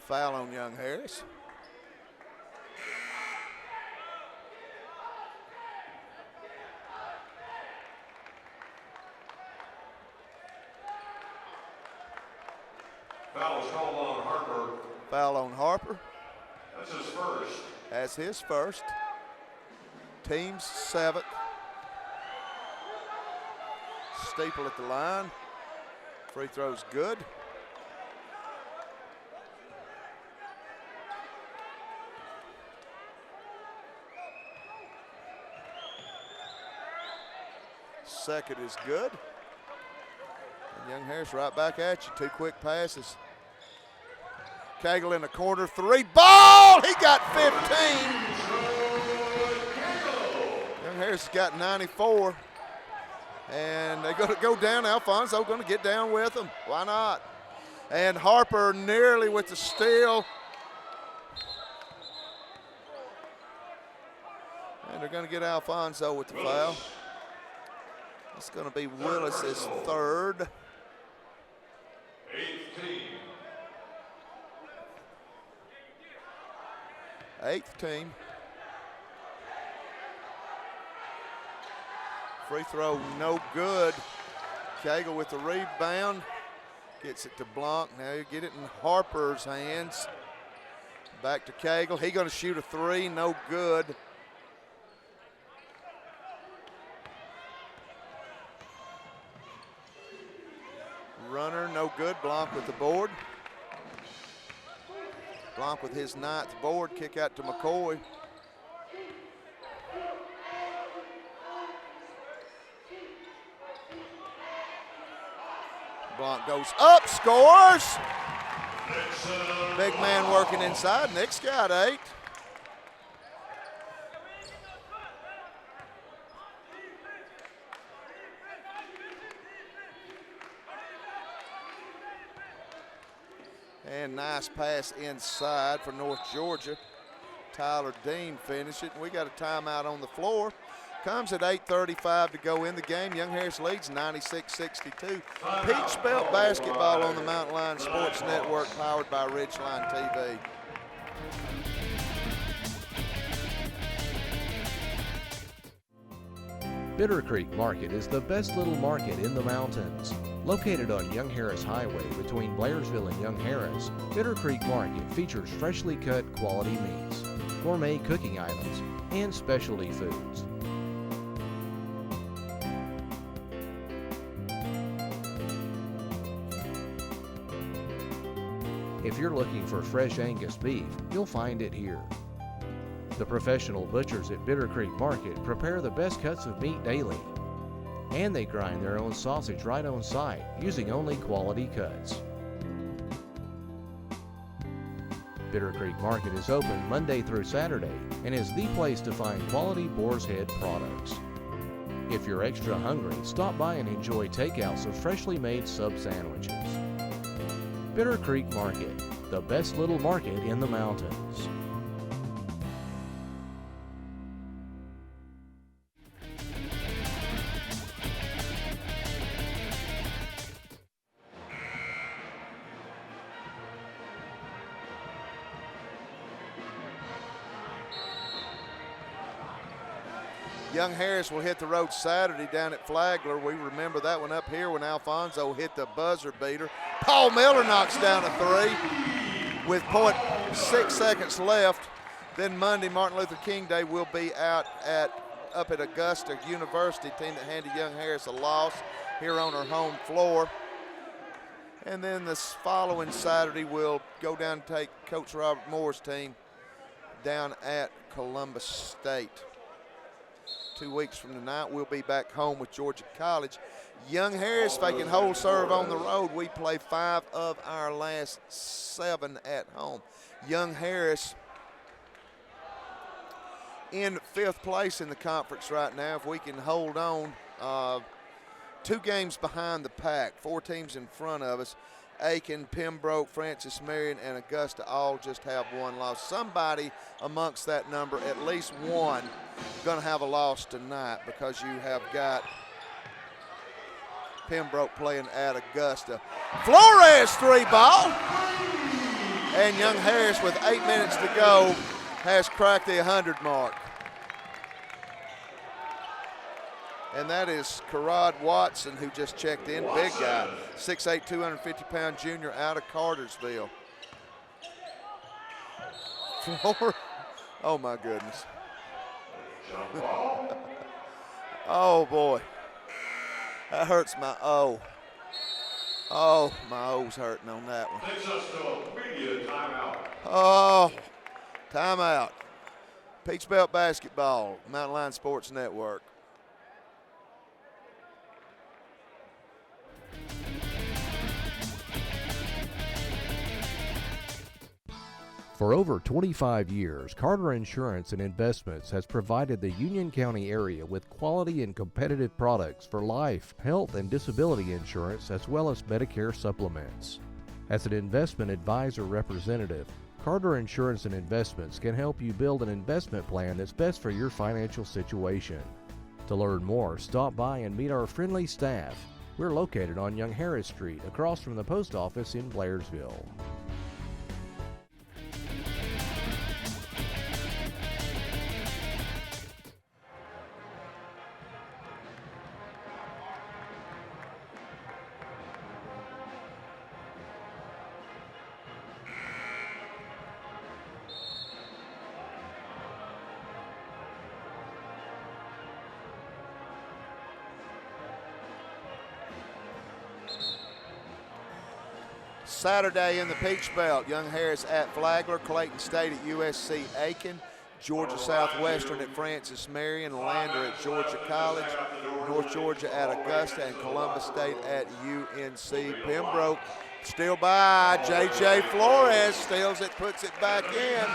Foul on Young Harris. Foul is called on Harper. Foul on Harper. That's his first. That's his first. Team's 7th. Staple at the line. Free throw's good. second is good. And Young Harris right back at you. 2 quick passes. Cagle in the corner, 3, ball! He got 15. Young Harris has got 94. And they're going to go down. Alfonso going to get down with them. Why not? And Harper nearly with the steal. And they're going to get Alfonso with the foul. It's going to be Willis's third. 8th team. Free throw, no good. Cagle with the rebound. Gets it to Blanc. Now you get it in Harper's hands. Back to Cagle. He's going to shoot a 3, no good. Runner, no good. Blanc with the board. Blanc with his 9th board. Kick out to McCoy. Blanc goes up, scores. Big man working inside. Nick's got 8. And nice pass inside for North Georgia. Tyler Dean finished it. We got a timeout on the floor. Comes at 8:35 to go in the game. Young Harris leads 96-62. Peach Belt basketball on the Mountain Lion Sports Network, powered by Ridgeline TV. Bitter Creek Market is the best little market in the mountains. Located on Young Harris Highway between Blairsville and Young Harris, Bitter Creek Market features freshly cut quality meats, gourmet cooking items, and specialty foods. If you're looking for fresh Angus beef, you'll find it here. The professional butchers at Bitter Creek Market prepare the best cuts of meat daily. And they grind their own sausage right on site using only quality cuts. Bitter Creek Market is open Monday through Saturday and is the place to find quality Boar's Head products. If you're extra hungry, stop by and enjoy takeouts of freshly made sub sandwiches. Bitter Creek Market, the best little market in the mountains. Young Harris will hit the road Saturday down at Flagler. We remember that one up here when Alfonso hit the buzzer beater. Paul Miller knocks down a 3 with 0.6 seconds left. Then Monday, Martin Luther King Day, will be up at Augusta University, team that handed Young Harris a loss here on our home floor. And then this following Saturday, we'll go down and take Coach Robert Moore's team down at Columbus State. 2 weeks from tonight, we'll be back home with Georgia College. Young Harris, if they can hold serve on the road, we play 5 of our last 7 at home. Young Harris in 5th place in the conference right now. If we can hold on, 2 games behind the pack, 4 teams in front of us. Aiken, Pembroke, Francis Marion, and Augusta all just have 1 loss. Somebody amongst that number, at least one, going to have a loss tonight, because you have got Pembroke playing at Augusta. Flores 3 ball. And Young Harris, with 8 minutes to go, has cracked the 100 mark. And that is Karad Watson, who just checked in. Big guy, 6'8", 250-pound junior out of Cartersville. Oh, my goodness. Oh, boy. That hurts my O. Oh, my O's hurting on that one. Takes us to a media timeout. Oh, timeout. Peach Belt basketball, Mountain Lion Sports Network. For over 25 years, Carter Insurance and Investments has provided the Union County area with quality and competitive products for life, health, and disability insurance, as well as Medicare supplements. As an investment advisor representative, Carter Insurance and Investments can help you build an investment plan that's best for your financial situation. To learn more, stop by and meet our friendly staff. We're located on Young Harris Street, across from the post office in Blairsville. Saturday in the Peach Belt, Young Harris at Flagler, Clayton State at USC Aiken, Georgia Southwestern at Francis Marion, Lander at Georgia College, North Georgia at Augusta, and Columbus State at UNC Pembroke. Still by J.J. Flores, steals it, puts it back in.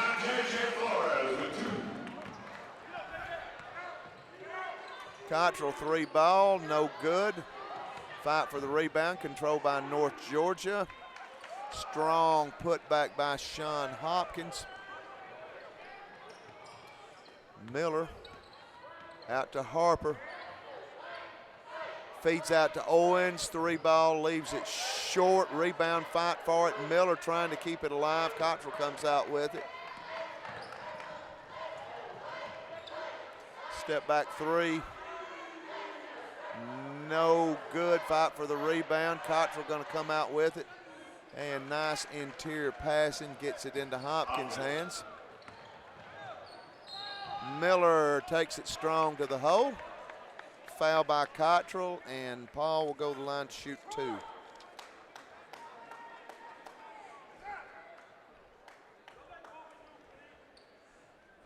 Cottrell 3-ball, no good. Fight for the rebound, controlled by North Georgia. Strong putback by Sean Hopkins. Miller out to Harper. Feeds out to Owens, 3-ball, leaves it short. Rebound, fight for it. Miller trying to keep it alive. Cottrell comes out with it. Step back three. No good. Fight for the rebound. Cottrell going to come out with it. And nice interior passing, gets it into Hopkins' hands. Miller takes it strong to the hole. Foul by Cottrell, and Paul will go to the line to shoot 2.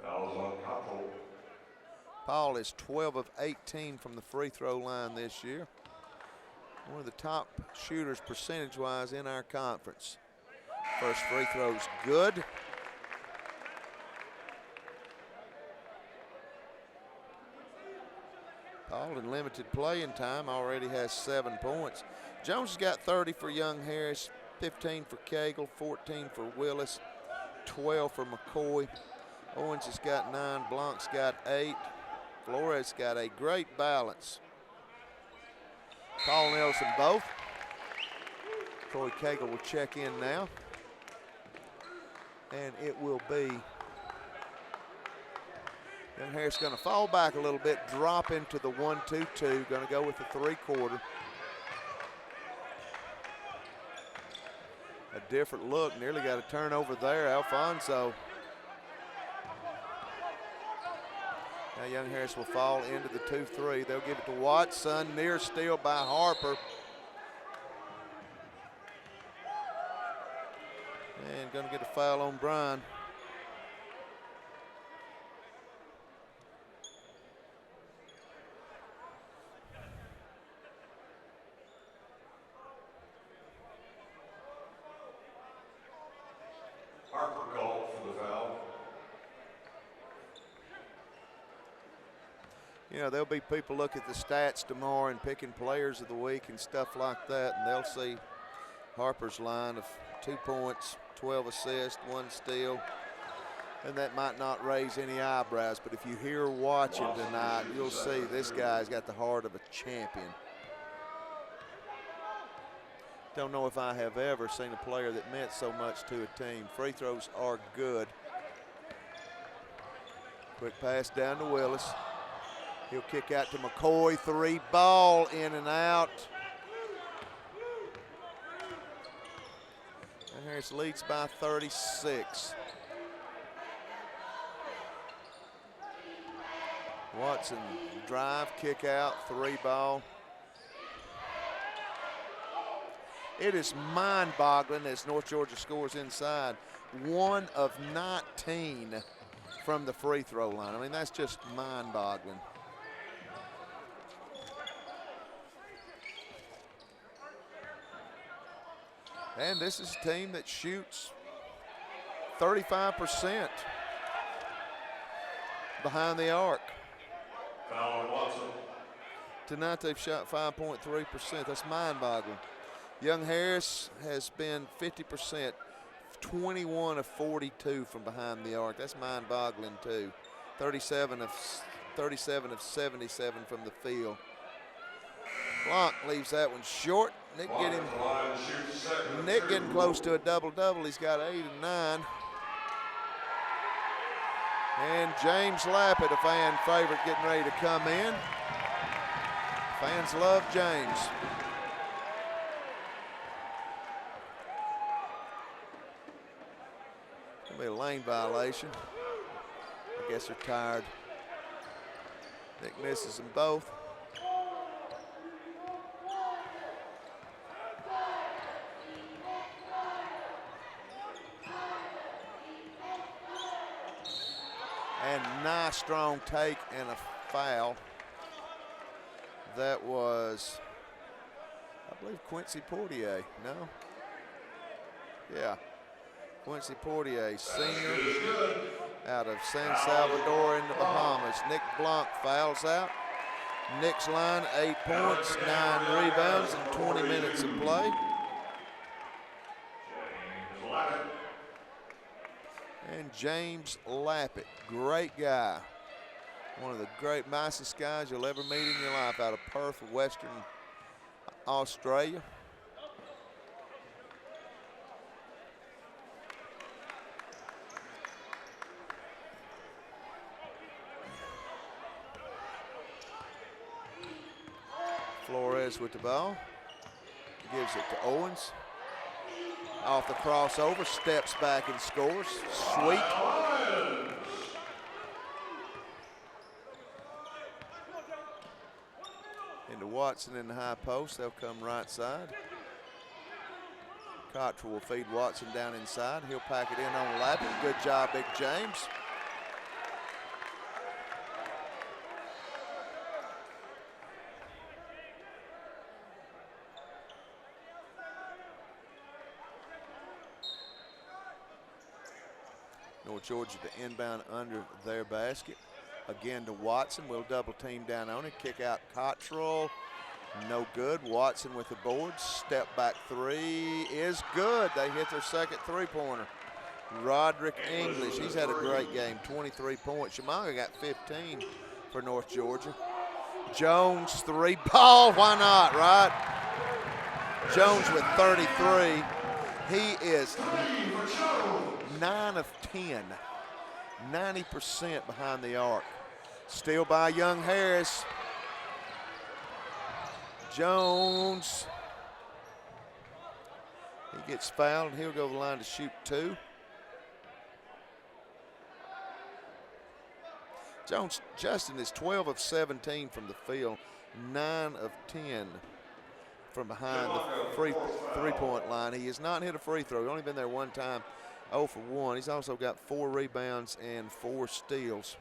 Fouls on Cottrell. Paul is 12 of 18 from the free throw line this year. One of the top shooters percentage-wise in our conference. First free throw's good. Paul in limited playing time already has 7 points. Jones has got 30 for Young Harris, 15 for Cagle, 14 for Willis, 12 for McCoy. Owens has got 9, Blanc's got 8. Flores got a great balance. Paul Nelson both. Troy Cagle will check in now. And it will be Young Harris going to fall back a little bit, drop into the 1-2-2, going to go with the 3-quarter. A different look, nearly got a turnover there, Alfonso. Now Young Harris will fall into the 2-3. They'll give it to Watson, near steal by Harper. And going to get a foul on Bryan. Harper called for the foul. You know, there'll be people look at the stats tomorrow and picking players of the week and stuff like that, and they'll see Harper's line of 2 points, 12 assists, 1 steal, and that might not raise any eyebrows, but if you hear watching tonight, you'll see this guy's got the heart of a champion. Don't know if I have ever seen a player that meant so much to a team. Free throws are good. Quick pass down to Willis. He'll kick out to McCoy, 3-ball, in and out. And Harris leads by 36. Watson drive, kick out, 3-ball. It is mind-boggling as North Georgia scores inside. 1 of 19 from the free throw line. I mean, that's just mind-boggling. And this is a team that shoots 35% behind the arc. Foul on Watson. Tonight they've shot 5.3%. That's mind-boggling. Young Harris has been 50%, 21 of 42 from behind the arc. That's mind-boggling too. 37 of 77 from the field. Blanc leaves that one short. Nick getting close to a double-double. He's got 8 and 9. And James Lappett, a fan favorite, getting ready to come in. Fans love James. Gonna be a lane violation. I guess they're tired. Nick misses them both. And nice strong take and a foul. That was, I believe, Quincy Portier. No? Yeah. Quincy Portier, senior out of San Salvador in the Bahamas. Nick Blanc fouls out. Nick's line, 8 points, 9 rebounds, and 20 minutes of play. And James Lappett, great guy. One of the nicest guys you'll ever meet in your life out of Perth, Western Australia. Flores with the ball. Gives it to Owens. Off the crossover, steps back and scores. Sweet. Into Watson in the high post. They'll come right side. Cottrell will feed Watson down inside. He'll pack it in on Lappett. Good job, Big James. North Georgia to inbound under their basket. Again to Watson. We'll double team down on it. Kick out Cottrell. No good. Watson with the board. Step back three is good. They hit their second three-pointer. Roderick English. He's had a great game. 23 points. Chimanga got 15 for North Georgia. Jones, three ball. Why not, right? Jones with 33. He is 9 of 10. 90% behind the arc. Steal by Young Harris. Jones. He gets fouled. He'll go to the line to shoot 2. Jones, Justin is 12 of 17 from the field, 9 of 10 from behind the three-point line. He has not hit a free throw. He's only been there one time, 0 for 1. He's also got 4 rebounds and 4 steals.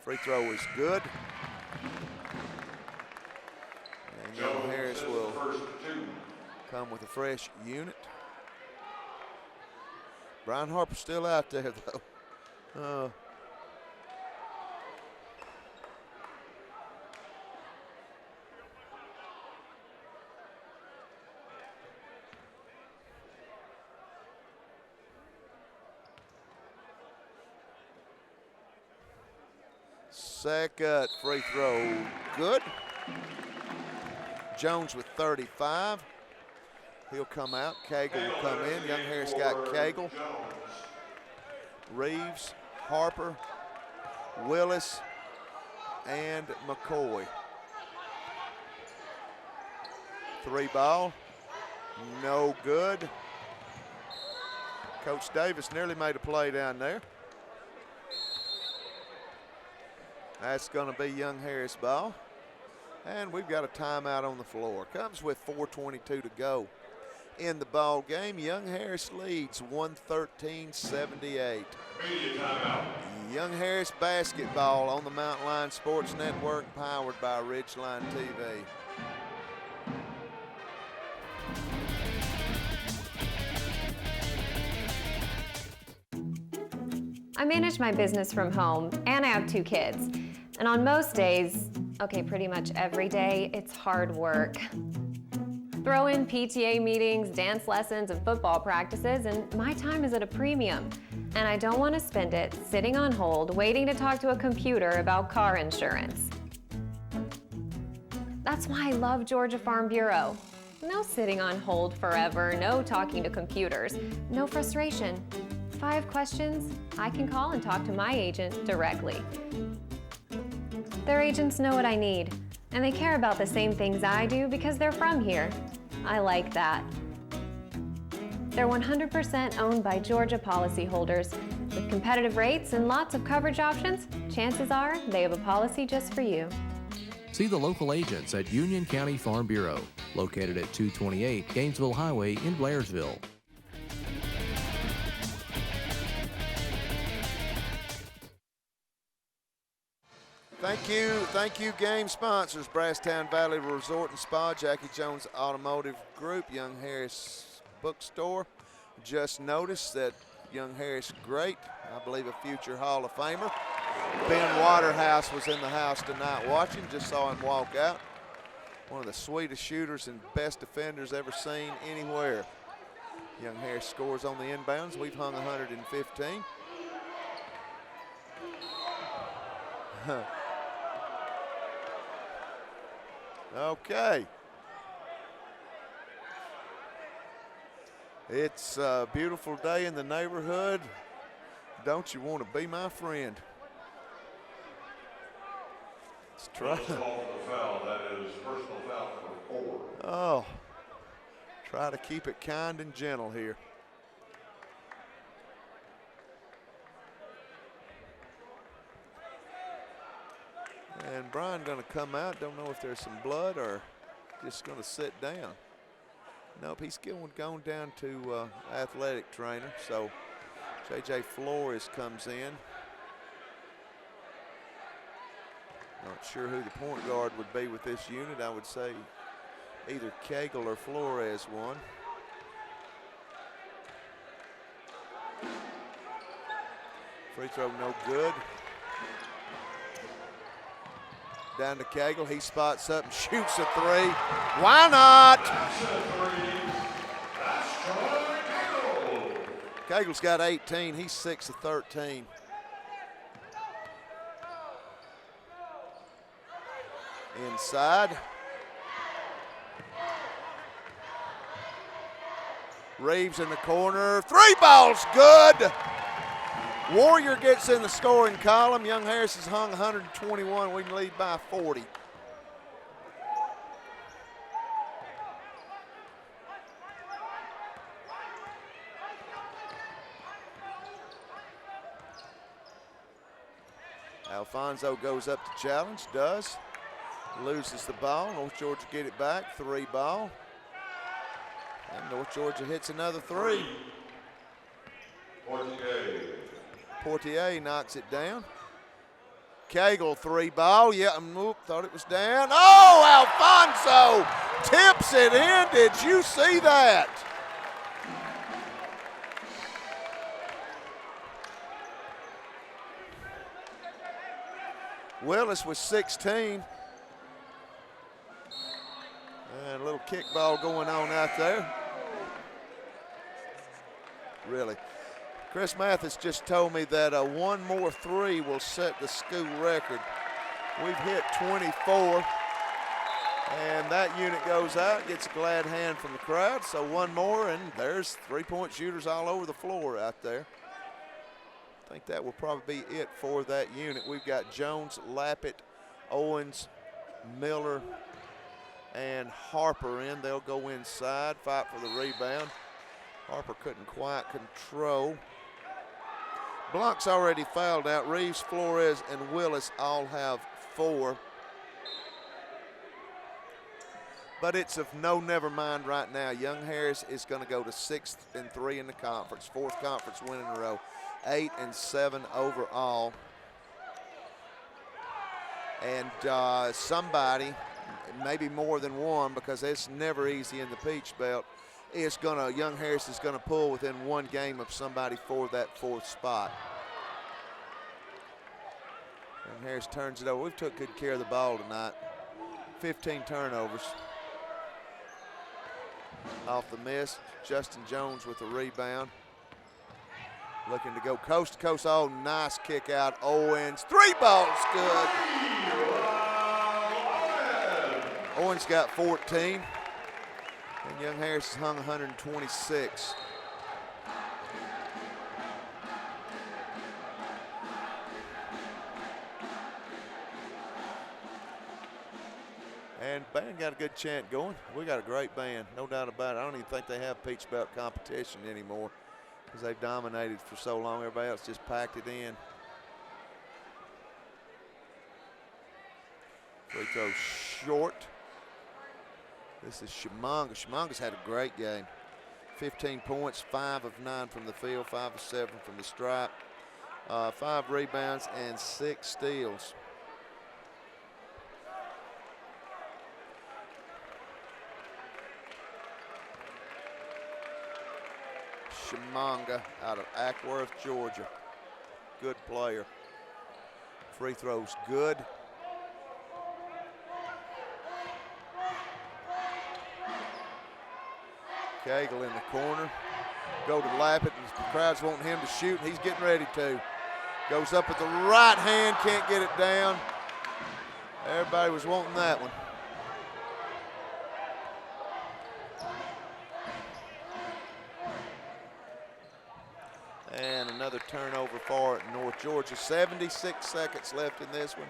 Free throw is good. And Young Harris will come with a fresh unit. Brian Harper's still out there, though. Second free throw, good. Jones with 35. He'll come out. Cagle will come in. Young Harris got Cagle, Reeves, Harper, Willis, and McCoy. 3 ball, no good. Coach Davis nearly made a play down there. That's going to be Young Harris ball. And we've got a timeout on the floor. Comes with 4:22 to go in the ball game. Young Harris leads 113-78. Young Harris basketball on the Mountain Line Sports Network, powered by Ridgeline TV. I manage my business from home, and I have 2 kids. And on most days, okay, pretty much every day, it's hard work. Throw in PTA meetings, dance lessons, and football practices, and my time is at a premium. And I don't want to spend it sitting on hold, waiting to talk to a computer about car insurance. That's why I love Georgia Farm Bureau. No sitting on hold forever, no talking to computers, no frustration. If I have questions, I can call and talk to my agent directly. Their agents know what I need, and they care about the same things I do because they're from here. I like that. They're 100% owned by Georgia policyholders. With competitive rates and lots of coverage options, chances are they have a policy just for you. See the local agents at Union County Farm Bureau, located at 228 Gainesville Highway in Blairsville. Thank you, game sponsors, Brasstown Valley Resort and Spa, Jackie Jones Automotive Group, Young Harris Bookstore. Just noticed that Young Harris great, I believe a future Hall of Famer. Ben Waterhouse was in the house tonight watching, just saw him walk out. One of the sweetest shooters and best defenders ever seen anywhere. Young Harris scores on the inbounds. We've hung 115. Okay. It's a beautiful day in the neighborhood. Don't you want to be my friend? Let's try. Foul, that is personal foul number 4. Oh, try to keep it kind and gentle here. And Brian going to come out. Don't know if there's some blood or just going to sit down. Nope, he's going down to athletic trainer. So J.J. Flores comes in. Not sure who the point guard would be with this unit. I would say either Cagle or Flores won. Free throw no good. Down to Cagle, he spots up and shoots a 3. Why not? Cagle's got 18, he's 6 of 13. Inside. Reeves in the corner, 3 balls, good. Warrior gets in the scoring column. Young Harris has hung 121. We can lead by 40. Alfonso goes up to challenge, does. Loses the ball. North Georgia get it back. 3 ball. And North Georgia hits another 3. Portier knocks it down. Cagle 3 ball. Yeah, thought it was down. Oh, Alfonso tips it in. Did you see that? Willis was 16. And a little kickball going on out there. Really. Chris Mathis just told me that one more 3 will set the school record. We've hit 24, and that unit goes out, gets a glad hand from the crowd. So one more, and there's 3-point shooters all over the floor out there. I think that will probably be it for that unit. We've got Jones, Lappet, Owens, Miller, and Harper in. They'll go inside, fight for the rebound. Harper couldn't quite control. Blanc's already fouled out. Reeves, Flores, and Willis all have 4. But it's of no never mind right now. Young Harris is going to go to 6th and 3 in the conference, 4th conference win in a row, 8 and 7 overall. And somebody, maybe more than one, because it's never easy in the Peach Belt, Young Harris is going to pull within 1 game of somebody for that 4th spot. And Harris turns it over. We've took good care of the ball tonight. 15 turnovers. Off the miss, Justin Jones with the rebound. Looking to go coast to coast. Oh, nice kick out. Owens, 3 balls, good. Owens got 14. And Young Harris has hung 126. And band got a good chant going. We got a great band, no doubt about it. I don't even think they have Peach Belt competition anymore because they've dominated for so long. Everybody else just packed it in. Free throw short. This is Shimanga. Shimanga's had a great game. 15 points, 5 of 9 from the field, 5 of 7 from the stripe, 5 rebounds, and 6 steals. Shimanga out of Ackworth, Georgia. Good player. Free throws good. Cagle in the corner. Go to Lappet, and the crowd's wanting him to shoot, and he's getting ready to. Goes up with the right hand, can't get it down. Everybody was wanting that one. And another turnover for North Georgia. 76 seconds left in this one.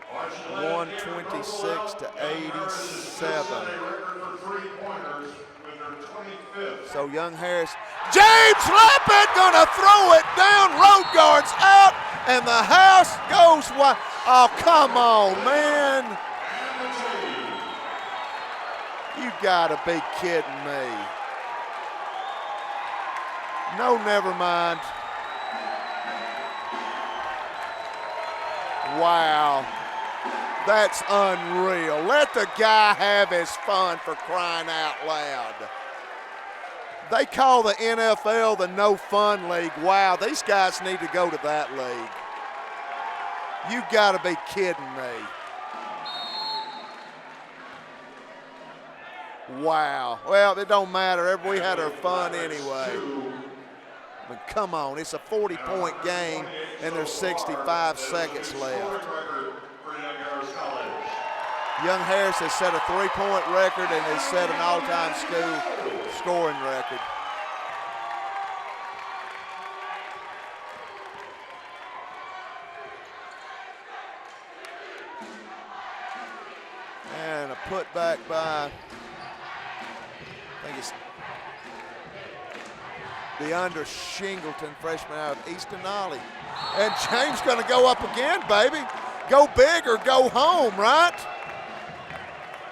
126 to 87. So Young Harris, James Lappin gonna throw it down. Road guards out, and the house goes wide. Oh, come on, man. You gotta be kidding me. No, never mind. Wow, that's unreal. Let the guy have his fun, for crying out loud. They call the NFL the no fun league. Wow, these guys need to go to that league. You gotta be kidding me. Wow, well, it don't matter. We had our fun anyway. But come on, it's a 40-point game, and there's 65 seconds left. Young Harris has set a 3-point record and has set an all-time school scoring record. And a putback by, I think it's DeAndre Shingleton, freshman out of Easton Ollie. And James going to go up again, baby. Go big or go home, right?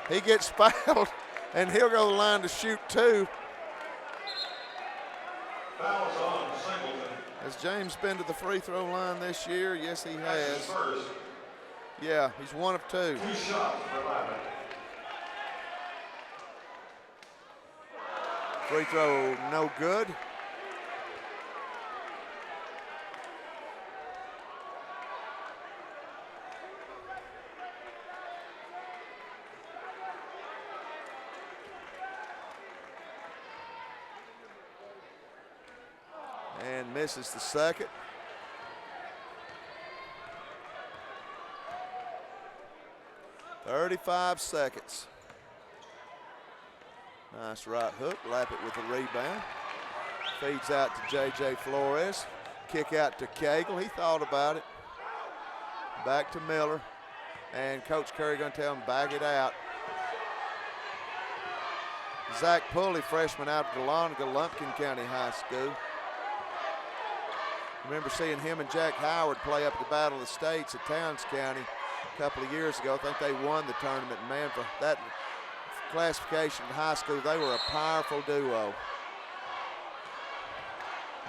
He gets fouled, and he'll go to the line to shoot 2. Fouls on Singleton. Has James been to the free throw line this year? Yes, he has. Yeah, he's 1 of 2. 2 shots for Lappin. Free throw no good. And misses the second. .35 seconds. Nice right hook. Lappet with the rebound. Feeds out to J.J. Flores. Kick out to Cagle. He thought about it. Back to Miller. And Coach Curry going to tell him back it out. Zach Pulley, freshman out of Dahlonega, Lumpkin County High School. Remember seeing him and Jack Howard play up at the Battle of the States at Towns County a couple of years ago. I think they won the tournament. Man, for that classification in high school, they were a powerful duo.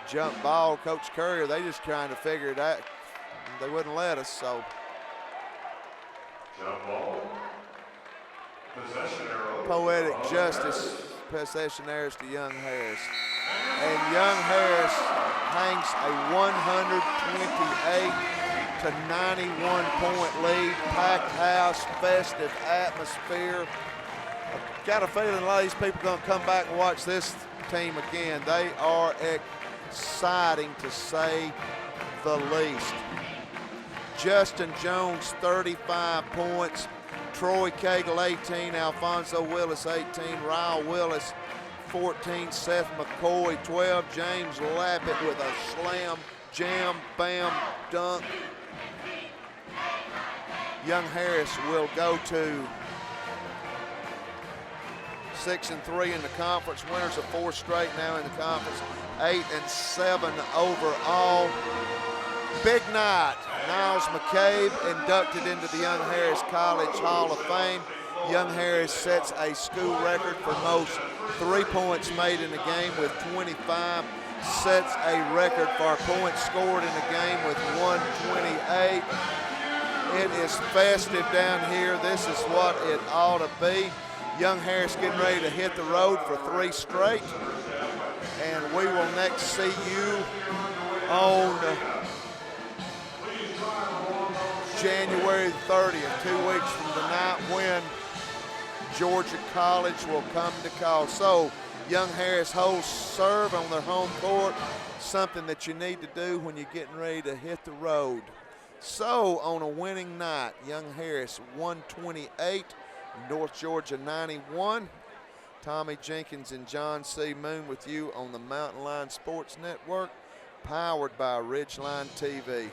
Jump ball, Coach Currier, they just trying to figure it out. They wouldn't let us, so. Jump ball. Possession arrow. Poetic justice, possession errors to Young Harris. And Young Harris hangs a with a 91-point lead, packed house, festive atmosphere. I've got a feeling a lot of these people are going to come back and watch this team again. They are exciting to say the least. Justin Jones, 35 points. Troy Cagle, 18. Alfonso Willis, 18. Ryle Willis, 14. Seth McCoy, 12. James Lappett with a slam, jam, bam, dunk. Young Harris will go to 6-3 in the conference. Winners of 4 straight now in the conference. 8-7 overall. Big night. Niles McCabe inducted into the Young Harris College Hall of Fame. Young Harris sets a school record for most 3 points made in a game with 25. Sets a record for points scored in a game with 128. It is festive down here. This is what it ought to be. Young Harris getting ready to hit the road for 3 straight. And we will next see you on January 30th, 2 weeks from tonight, when Georgia College will come to call. So Young Harris holds serve on their home court, something that you need to do when you're getting ready to hit the road. So on a winning night, Young Harris 128, North Georgia 91. Tommy Jenkins and John C. Moon with you on the Mountain Line Sports Network, powered by Ridgeline TV.